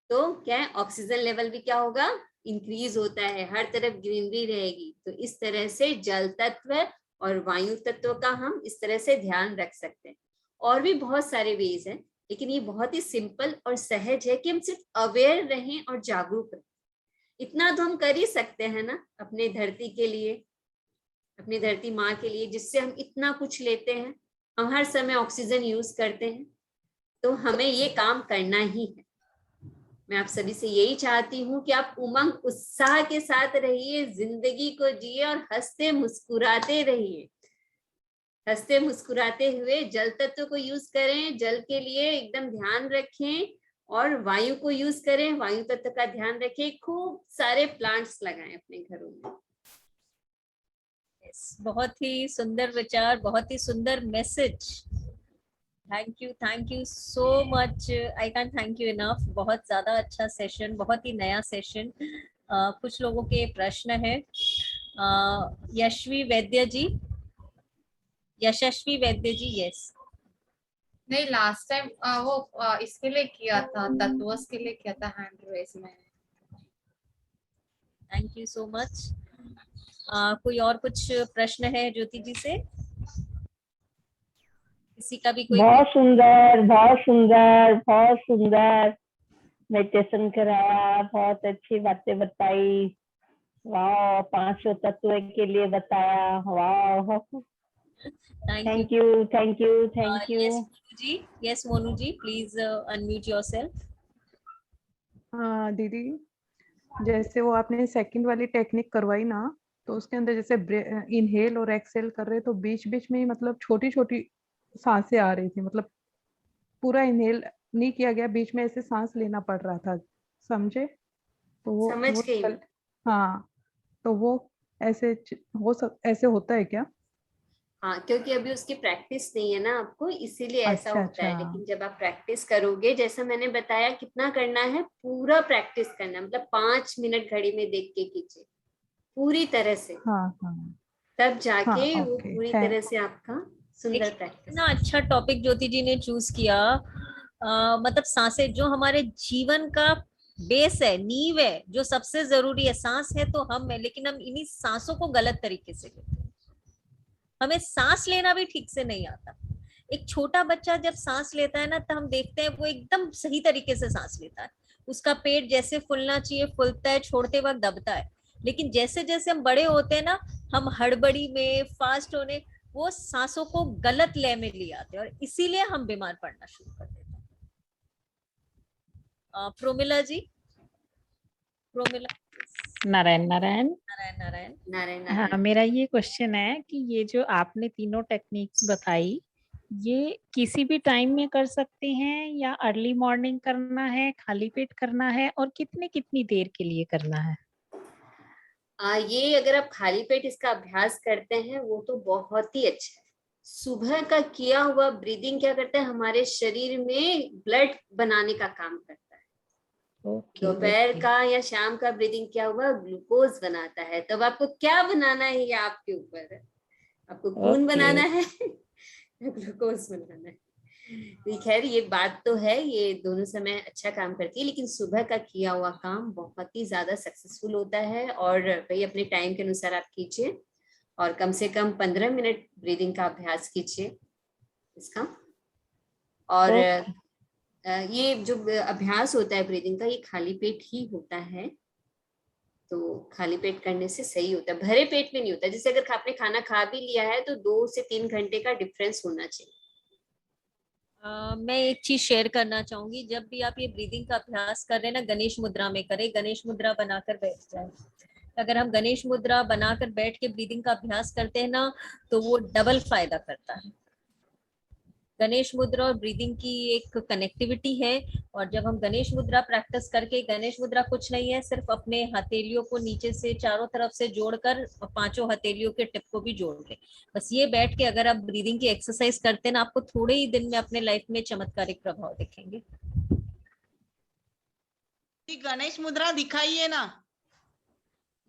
तो क्या है? ऑक्सीजन लेवल भी क्या होगा? इंक्रीज होता है, हर तरफ ग्रीनरी रहेगी। तो इस तरह से जल तत्व और वायु तत्व का हम इस तरह से ध्यान रख सकते हैं। और भी बहुत सारे वेज हैं, लेकिन ये बहुत ही सिंपल और सहज है कि हम सिर्फ अवेयर रहें और जागरूक रहें। इतना तो हम कर ही सकते हैं ना अपने धरती के लिए, अपनी धरती माँ के लिए, जिससे हम इतना कुछ लेते हैं। हम हर समय ऑक्सीजन यूज करते हैं, तो हमें ये काम करना ही है। मैं आप सभी से यही चाहती हूँ कि आप उमंग उत्साह के साथ रहिए, जिंदगी को जिए और हंसते मुस्कुराते रहिए। हंसते मुस्कुराते हुए जल तत्व को यूज करें, जल के लिए एकदम ध्यान रखें, और वायु को यूज करें, वायु तत्व का ध्यान रखें। खूब सारे प्लांट्स लगाएं अपने घरों में। बहुत ही सुंदर विचार, बहुत ही सुंदर message. Thank you so much. I can thank you enough. बहुत ज्यादा अच्छा सेशन, बहुत ही नया सेशन। कुछ लोगों के प्रश्न है। यशस्वी वैद्य जी, यशस्वी वैद्य जी, यस। नहीं, लास्ट टाइम वो इसके लिए किया था, तत्वस के लिए किया था हैंड रेस में। Thank you so much. कोई और कुछ प्रश्न है ज्योति जी से? किसी का भी कोई? बहुत सुंदर, बहुत सुंदर, बहुत सुंदर मेडिटेशन कराया, बहुत अच्छी बातें बताई। वाह, 5 तत्व के लिए बताया। वाह, thank you, thank you, thank you. Yes Monu ji, please unmute yourself. हाँ दीदी, जैसे वो आपने सेकंड वाली टेक्निक करवाई ना, तो उसके अंदर जैसे इनहेल और एक्सेल कर रहे, तो बीच बीच में मतलब छोटी छोटी सांसें आ रही थी, मतलब पूरा इनहेल नहीं किया गया, बीच में ऐसे सांस लेना पड़ रहा था, समझे? तो समझ गई मैं। हाँ, तो वो ऐसे ऐसे होता है क्या? हाँ, क्योंकि अभी उसकी प्रैक्टिस नहीं है ना आपको, इसीलिए ऐसा अच्छा, होता है। अच्छा। लेकिन जब आप प्रैक्टिस करोगे, जैसा मैंने बताया, कितना करना है, पूरा प्रैक्टिस करना है, मतलब 5 मिनट घड़ी में देख के कीजिए पूरी तरह से। हाँ, हाँ, तब जाके हाँ, वो ओके, पूरी तरह से आपका सुंदर प्रैक्टिस। इतना अच्छा टॉपिक ज्योति जी ने चूज किया। मतलब सांसें जो हमारे जीवन का बेस है, नींव है, जो सबसे जरूरी है। सांस है तो हम है, लेकिन हम इन्हीं सांसों को गलत तरीके से लेते हैं। हमें सांस लेना भी ठीक से नहीं आता। एक छोटा बच्चा जब सांस लेता है ना, तो हम देखते हैं वो एकदम सही तरीके से सांस लेता है। उसका पेट जैसे फूलना चाहिए फूलता है, छोड़ते वक्त दबता है। लेकिन जैसे जैसे हम बड़े होते हैं ना, हम हड़बड़ी में, फास्ट होने, वो सांसों को गलत लय में ले आते हैं, और इसीलिए हम बीमार पड़ना शुरू कर देते हैं। प्रोमिला जी, प्रोमिला। नारायण नारायण नारायण नारायण। नारायण हाँ, नारायण। मेरा ये क्वेश्चन है कि ये जो आपने तीनों टेक्निक्स बताई, ये किसी भी टाइम में कर सकते हैं या अर्ली मॉर्निंग करना है, खाली पेट करना है, और कितनी कितनी देर के लिए करना है? ये अगर आप खाली पेट इसका अभ्यास करते हैं, वो तो बहुत ही अच्छा है। सुबह का किया हुआ ब्रीदिंग क्या करता है, हमारे शरीर में ब्लड बनाने का काम करता है। दोपहर का या शाम का ब्रीदिंग क्या हुआ, ग्लूकोज बनाता है। तब आपको क्या बनाना है, ये आपके ऊपर है। आपको खून बनाना है या ग्लूकोज बनाना है। खैर, ये बात तो है, ये दोनों समय अच्छा काम करती है, लेकिन सुबह का किया हुआ काम बहुत ही ज्यादा सक्सेसफुल होता है। और भाई अपने टाइम के अनुसार आप कीजिए, और कम से कम 15 मिनट ब्रीदिंग का अभ्यास कीजिए इसका। और ये जो अभ्यास होता है ब्रीदिंग का, ये खाली पेट ही होता है। तो खाली पेट करने से सही होता है, भरे पेट में नहीं होता। जैसे अगर आपने खाना खा भी लिया है, तो 2 से 3 घंटे का डिफरेंस होना चाहिए। मैं एक चीज शेयर करना चाहूंगी। जब भी आप ये ब्रीदिंग का अभ्यास कर रहे हैं ना, गणेश मुद्रा में करें। गणेश मुद्रा बनाकर बैठ जाए। अगर हम गणेश मुद्रा बनाकर बैठ के ब्रीदिंग का अभ्यास करते हैं ना, तो वो डबल फायदा करता है। गणेश मुद्रा और ब्रीदिंग की एक कनेक्टिविटी है। और जब हम गणेश मुद्रा प्रैक्टिस करके, गणेश मुद्रा कुछ नहीं है, सिर्फ अपने हथेलियों को नीचे से चारों तरफ से जोड़कर 5 हथेलियों के टिप को भी जोड़ ले। बस ये बैठ के अगर आप ब्रीदिंग की एक्सरसाइज करते हैं ना, आपको थोड़े ही दिन में अपने लाइफ में चमत्कारिक प्रभाव दिखेंगे। गणेश मुद्रा दिखाइए ना।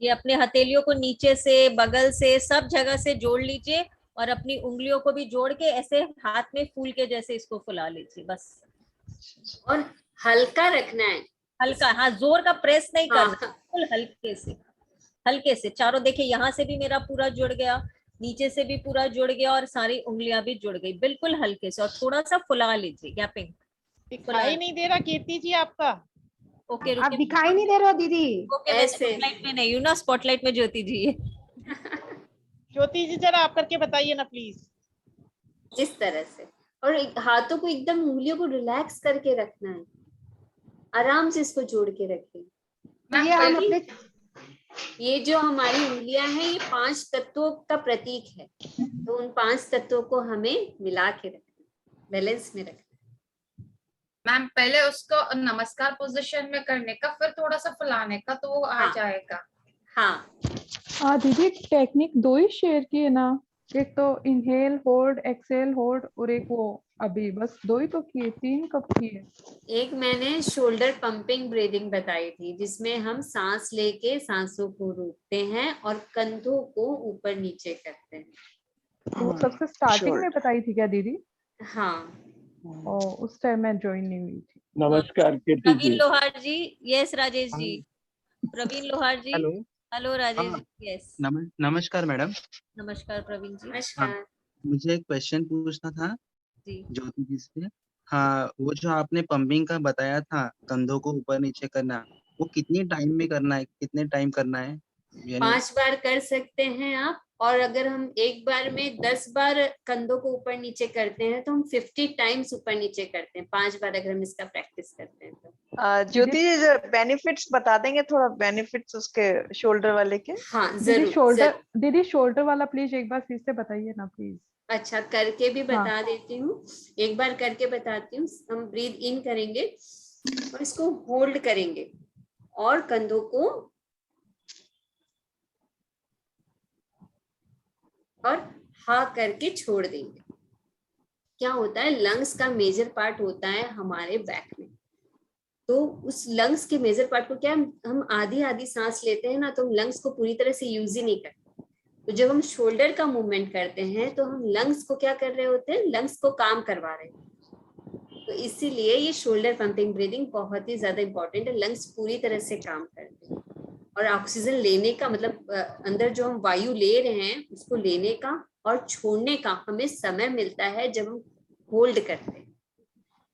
ये अपने हथेलियों को नीचे से, बगल से, सब जगह से जोड़ लीजिए, और अपनी उंगलियों को भी जोड़ के ऐसे हाथ में फूल के जैसे इसको फुला लीजिए बस। और हल्का रखना है, हल्का, हाँ, जोर का प्रेस नहीं करना, बिल्कुल हल्के से, हल्के से। चारों देखिए, यहाँ से भी मेरा पूरा जुड़ गया, नीचे से भी पूरा जुड़ गया, और सारी उंगलियां भी जुड़ गई, बिल्कुल हल्के से। और थोड़ा सा फुला लीजिए, गैपिंग। दिखाई नहीं दे रहा कीर्ति जी आपका। ओके, आप दिखाई नहीं दे रहे हो दीदी। ओके, स्पॉटलाइट में नहीं हूँ ना, स्पॉटलाइट में ज्योति जी है। ज्योति जी जरा आप करके बताइए ना प्लीज। इस तरह से। और हाथों को एकदम, उंगलियों को रिलैक्स करके रखना है, आराम से इसको जोड़ के रखें। ये हम अपने, ये जो हमारी उंगलियां हैं, ये 5 तत्वों का प्रतीक है। तो उन 5 तत्वों को हमें मिला के रखना, बैलेंस में रखना। मैम, पहले उसको नमस्कार पोजीशन में करने का, फिर थोड़ा सा फुलाने का, तो वो आ जाएगा। हाँ, हाँ दीदी, टेक्निक 2 ही शेयर किए ना, एक तो इनहेल होल्ड एक्सेल होल्ड और एक वो अभी बस 2 ही तो किए, 3 कब किए? एक मैंने शोल्डर पंपिंग ब्रीदिंग बताई थी, जिसमें हम सांस लेके सांसों को रोकते हैं और कंधों को ऊपर नीचे करते हैं। तो वो सबसे स्टार्टिंग में बताई थी क्या दीदी? हाँ। उस टाइम मैं ज्वाइन नहीं हुई थी। नमस्कार कीर्ति प्रवीण जी। लोहार जी, यस राजेश जी। प्रवीण लोहार जी। हेलो। हेलो राजेश हाँ, जी, यस। नमस्कार मैडम। नमस्कार प्रवीण जी। हाँ, नमस्कार। मुझे एक क्वेश्चन पूछना था जी। ज्योति जी से। हाँ, वो जो आपने पंपिंग का बताया था, कंधों को ऊपर नीचे करना, वो कितनी टाइम में करना है, कितने टाइम करना है? यानी 5 बार कर सकते हैं आप, और अगर हम एक बार में 10 बार कंधों को ऊपर नीचे करते हैं तो हम 50 टाइम्स ऊपर नीचे करते हैं, 5 बार अगर हम इसका प्रैक्टिस करते हैं तो। ज्योति जी बेनिफिट्स बता देंगे थोड़ा, बेनिफिट्स उसके शोल्डर वाले के? हाँ दीदी जरूर। दीदी शोल्डर वाला प्लीज एक बार फिर से बताइए ना प्लीज। अच्छा, करके भी बता हाँ। देती हूँ, एक बार करके बताती हूँ। हम ब्रीथ इन करेंगे और इसको होल्ड करेंगे और कंधों को और हा करके छोड़ देंगे। क्या होता है, लंग्स का मेजर पार्ट होता है हमारे बैक में, तो उस लंग्स के मेजर पार्ट को क्या हम आधी आधी सांस लेते हैं ना, तो हम लंग्स को पूरी तरह से यूज ही नहीं करते। तो जब हम शोल्डर का मूवमेंट करते हैं तो हम लंग्स को क्या कर रहे होते हैं, लंग्स को काम करवा रहे हैं। तो इसीलिए ये शोल्डर पंपिंग ब्रीदिंग बहुत ही ज्यादा इंपॉर्टेंट है। लंग्स पूरी तरह से काम करते हैं और ऑक्सीजन लेने का मतलब अंदर जो हम वायु ले रहे हैं उसको लेने का और छोड़ने का हमें समय मिलता है जब हम होल्ड करते हैं।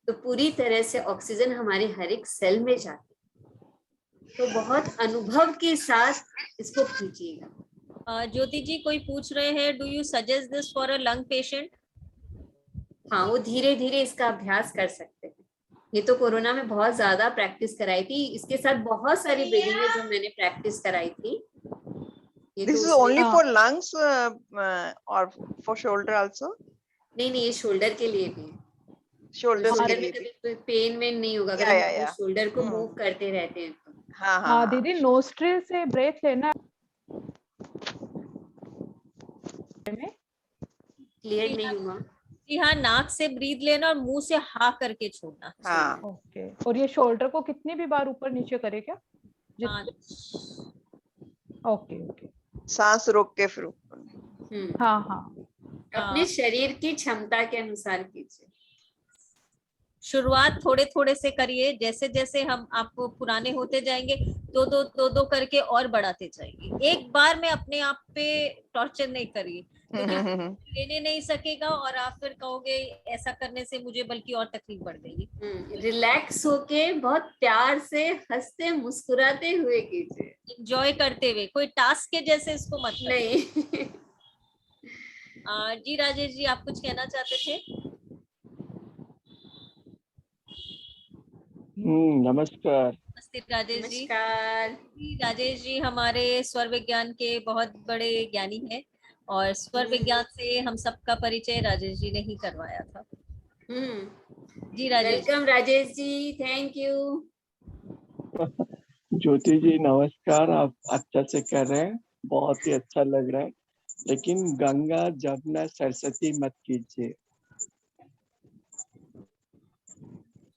तो पूरी तरह से ऑक्सीजन हमारे हर एक सेल में जाती है। तो बहुत अनुभव के साथ इसको कीजिएगा। ज्योति जी, कोई पूछ रहे हैं, do you suggest this for a lung patient? हाँ, वो धीरे धीरे इसका अभ्यास कर सकते हैं। ये तो कोरोना में बहुत ज्यादा प्रैक्टिस कराई थी, इसके साथ बहुत सारी ब्रीदिंग है जो मैंने प्रैक्टिस कराई थी। This is only for lungs or for shoulder also? नहीं, ये शोल्डर के लिए भी है। शोल्डर में कभी पेन में नहीं होगा अगर हम शोल्डर को मूव करते रहते हैं तो। हाँ दीदी, नोस्ट्रिल से ब्रेथ लेना क्लियर नहीं हुआ। जी हाँ, नाक से ब्रीद लेना और मुंह से हा करके छोड़ना। हाँ। ओके। और ये शोल्डर को कितनी भी बार ऊपर नीचे करे क्या? Okay okay. सांस रोक के फिर ऊपर। हाँ हाँ। अपने शरीर की क्षमता के अनुसार कीजिए। शुरुआत थोड़े थोड़े से करिए, जैसे जैसे हम आपको पुराने होते जाएंगे दो करके और बढ़ाते जाएंगे। एक बार में अपने आप पे टॉर्चर नहीं करिए, क्योंकि लेने नहीं सकेगा और आप फिर कहोगे ऐसा करने से मुझे बल्कि और तकलीफ बढ़ गई। रिलैक्स होके बहुत प्यार से हंसते मुस्कुराते हुए कीजिए, एंजॉय करते हुए, कोई टास्क के जैसे इसको मत नहीं। जी राजेश जी, आप कुछ कहना चाहते थे? नमस्कार। नमस्ते राजेश जी। नमस्कार। राजेश जी हमारे स्वर विज्ञान के बहुत बड़े ज्ञानी हैं और स्वर विज्ञान से हम सबका परिचय राजेश जी ने ही करवाया था। जी Rajesh. Welcome Rajesh ji, thank you. Jyoti ji नमस्कार, आप अच्छा से कर रहे हैं, बहुत ही अच्छा लग रहा है, लेकिन गंगा जमुना सरस्वती मत कीजिए।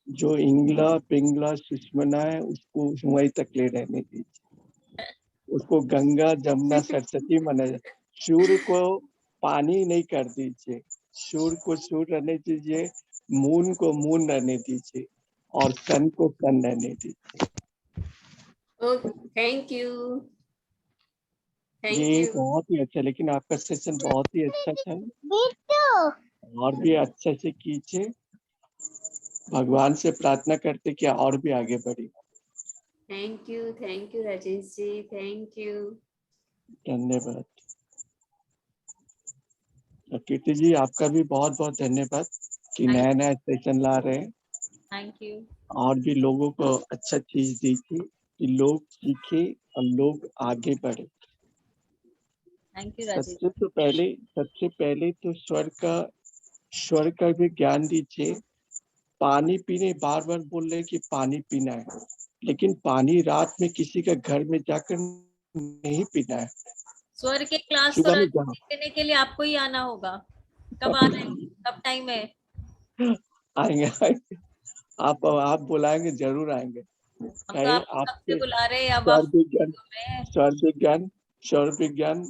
जो इंगला पिंगला सुषमना है उसको वहीं तक ले रहने दीजिए, उसको गंगा जमुना सरस्वती माना। सूर्य को पानी नहीं कर दीजिए, सूर्य को सूर्य रहने दीजिए, मून को मून रहने दीजिए और सन को सन रहने दीजिए। Thank you. ये बहुत ही अच्छा, लेकिन आपका सेशन बहुत ही अच्छा था, और भी अच्छे से कीजिए। भगवान से प्रार्थना करते कि और भी आगे बढ़े। Thank you Rajesh ji, thank you. धन्यवाद। कीर्ति जी आपका भी बहुत बहुत धन्यवाद कि नया नया सेशन ला रहे हैं। Thank you. और भी लोगों को अच्छा चीज दीजिए कि लोग सीखे और लोग आगे बढ़े। Thank you Rajesh. सबसे पहले तो स्वर का भी ज्ञान दीजिए। पानी पीने बार बार बोल रहे कि पानी पीना है, लेकिन पानी रात में किसी का घर में जाकर नहीं पीना है, स्वर के क्लास तो सुबह में जाना लेने के लिए आपको ही आना होगा। कब आ रहे हैं, कब टाइम है? आएंगे आप बुलाएंगे जरूर आएंगे। हम तो कहे आपको कब से आपके बुला रहे हैं, अब स्वर आप विज्ञान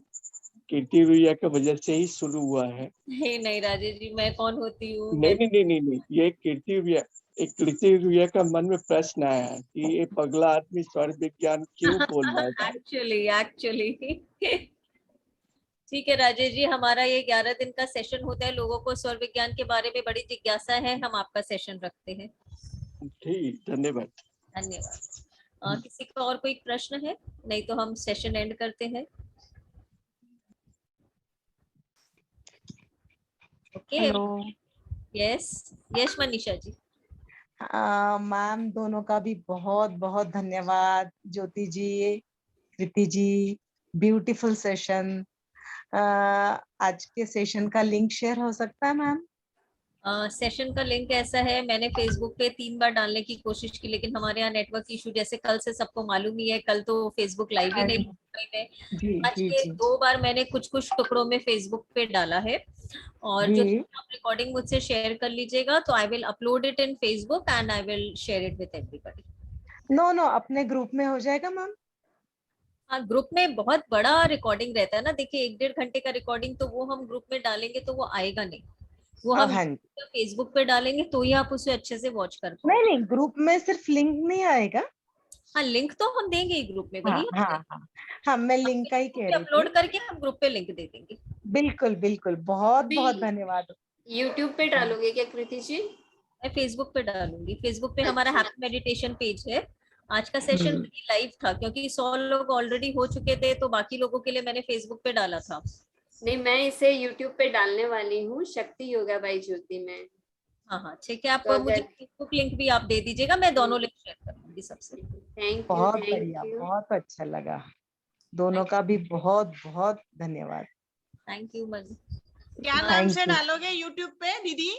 कीर्ति भैया की वजह से ही शुरू हुआ है। नहीं राजेश जी, मैं कौन होती हूँ? नहीं, ये कीर्ति भैया का मन में प्रश्न आया है कि ये पगला आदमी स्वर विज्ञान क्यों बोल रहा है। एक्चुअली ठीक है राजेश जी, हमारा ये 11 दिन का सेशन होता है। लोगों को स्वर विज्ञान के बारे में बड़ी जिज्ञासा है, हम आपका सेशन रखते हैं। ठीक, धन्यवाद। धन्यवाद। किसी का और कोई प्रश्न है? नहीं तो हम सेशन एंड करते हैं। Okay, yes Manisha ji. Ma'am दोनों का भी बहुत बहुत धन्यवाद। ज्योति जी, कृति जी, ब्यूटीफुल सेशन। आज के सेशन का लिंक शेयर हो सकता है मैम? सेशन का लिंक ऐसा है, मैंने फेसबुक पे 3 बार डालने की कोशिश की, लेकिन हमारे यहाँ नेटवर्क इशू, जैसे कल से सबको मालूम ही है, कल तो फेसबुक लाइव ही नहीं है। आज के 2 बार मैंने कुछ टुकड़ों में फेसबुक पे डाला है, और जो आप रिकॉर्डिंग मुझसे शेयर कर लीजिएगा तो I will upload it in Facebook and I will share it with everybody. No अपने ग्रुप में हो जाएगा मैम? हाँ, ग्रुप में बहुत बड़ा रिकॉर्डिंग रहता है ना, देखिए 1-1.5 घंटे का रिकॉर्डिंग, तो वो हम ग्रुप में डालेंगे तो वो आएगा नहीं, वो हम फेसबुक पे डालेंगे तो ही आप उसे अच्छे से वॉच कर पाओगे। नहीं, ग्रुप में सिर्फ लिंक नहीं आएगा। हाँ, लिंक तो हम देंगे ही ग्रुप में, वही हाँ, मैं लिंक का ही कह रही थी। अपलोड करके हम ग्रुप पे लिंक दे देंगे। बिल्कुल बहुत धन्यवाद। यूट्यूब पे डालोगे क्या कृति जी? मैं फेसबुक पे डालूंगी। फेसबुक पे हमारा हैप्पी मेडिटेशन पेज है। आज का सेशन लाइव था क्योंकि 100 लोग ऑलरेडी हो चुके थे, तो बाकी लोगों के लिए मैंने फेसबुक पे डाला था। नहीं, मैं इसे यूट्यूब पे डालने वाली हूँ, शक्ति योगा बाई ज्योति में। हाँ ठीक है, आप तो मुझे फेसबुक लिंक भी आप दे दीजिएगा, मैं दोनों लिंक शेयर कर दूंगी सबसे। थैंक यू, बहुत बढ़िया, बहुत अच्छा लगा। दोनों का भी बहुत बहुत धन्यवाद। Thank you money. क्या नाम से डालोगे यूट्यूब पे दीदी?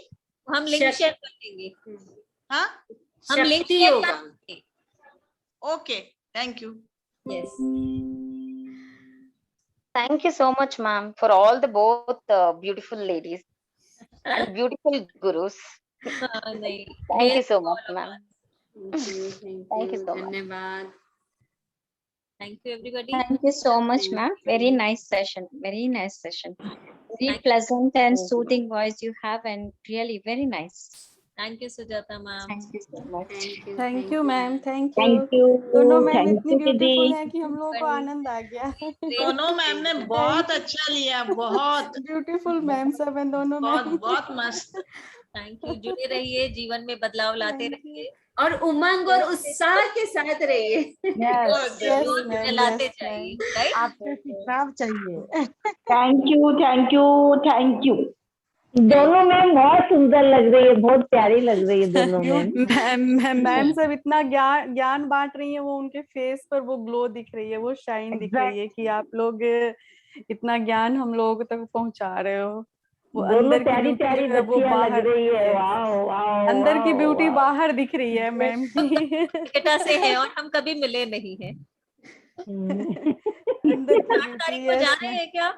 हम लिंक शेयर कर देंगे। हाँ, हम लिंक शेयर कर देंगे। Okay, thank you. Yes, thank you so much ma'am for all the both beautiful ladies and beautiful gurus. Thank you so much ma'am. Thank you so much. धन्यवाद। Thank you everybody. Thank you so much ma'am. Very nice session. Very pleasant and soothing voice you have, and really very nice. Thank you Sujata ma'am. Thank you so much. Thank you ma'am. Thank you. दोनों ma'am इतनी beautiful है कि हम लोगों को आनंद आ गया। दोनों ma'am ने बहुत अच्छा लिया, बहुत ब्यूटीफुल मैम सब हैं दोनों मैम। बहुत मस्त। थैंक यू, जुड़े रहिए, जीवन में बदलाव लाते रहिए और उमंग और उत्साह के साथ रहिए। लाते जाइए, आपको सुझाव चाहिए। Thank you. दोनों मैम बहुत सुंदर लग रही है, बहुत प्यारी लग रही है दोनों मैम। मैम सब इतना ज्ञान बांट रही है, वो उनके फेस पर वो ग्लो दिख रही है, वो शाइन दिख रही है कि आप लोग इतना ज्ञान हम लोगों तक पहुंचा रहे हो। वो अंदर की प्यारी वो बाहर लग रही है। वाह, अंदर की ब्यूटी बाहर दिख रही है मैम की। टिकटा से है और हम कभी मिले नहीं है। अंदर की 8 तारीख को जा रहे हैं क्या?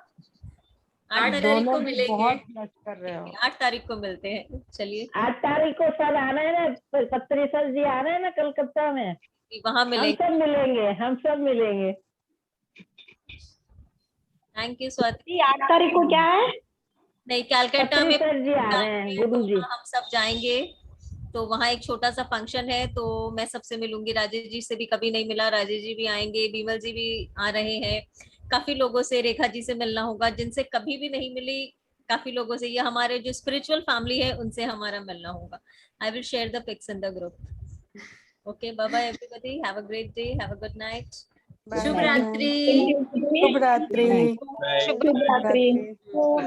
8 तारीख को मिलेंगे। बहुत मस्त कर रहे हो। 8 तारीख को मिलते हैं। चलिए 8 तारीख को सर आ रहे हैं ना, पत्री सर जी आ रहे हैं ना कलकत्ता में, वहाँ मिलेंगे। हम सब मिलेंगे। Thank you Swati. 8 तारीख को क्या है? नहीं, कैलकाटा में सर जी आ रहे हैं, गुरु जी। हम सब जाएंगे, तो वहाँ एक छोटा सा फंक्शन है, तो मैं सबसे मिलूंगी। राजेश जी से भी कभी नहीं मिला, राजेश जी भी आएंगे, बीमल जी भी आ रहे हैं, काफी लोगों से, रेखा जी से मिलना होगा जिनसे कभी भी नहीं मिली, काफी लोगों से। ये हमारे जो स्पिरिचुअल फैमिली है उनसे हमारा मिलना होगा। I will share the pics in the group. Okay, bye bye everybody, have a great day, have a good night. शुभ रात्रि। शुभ रात्रि। Bye.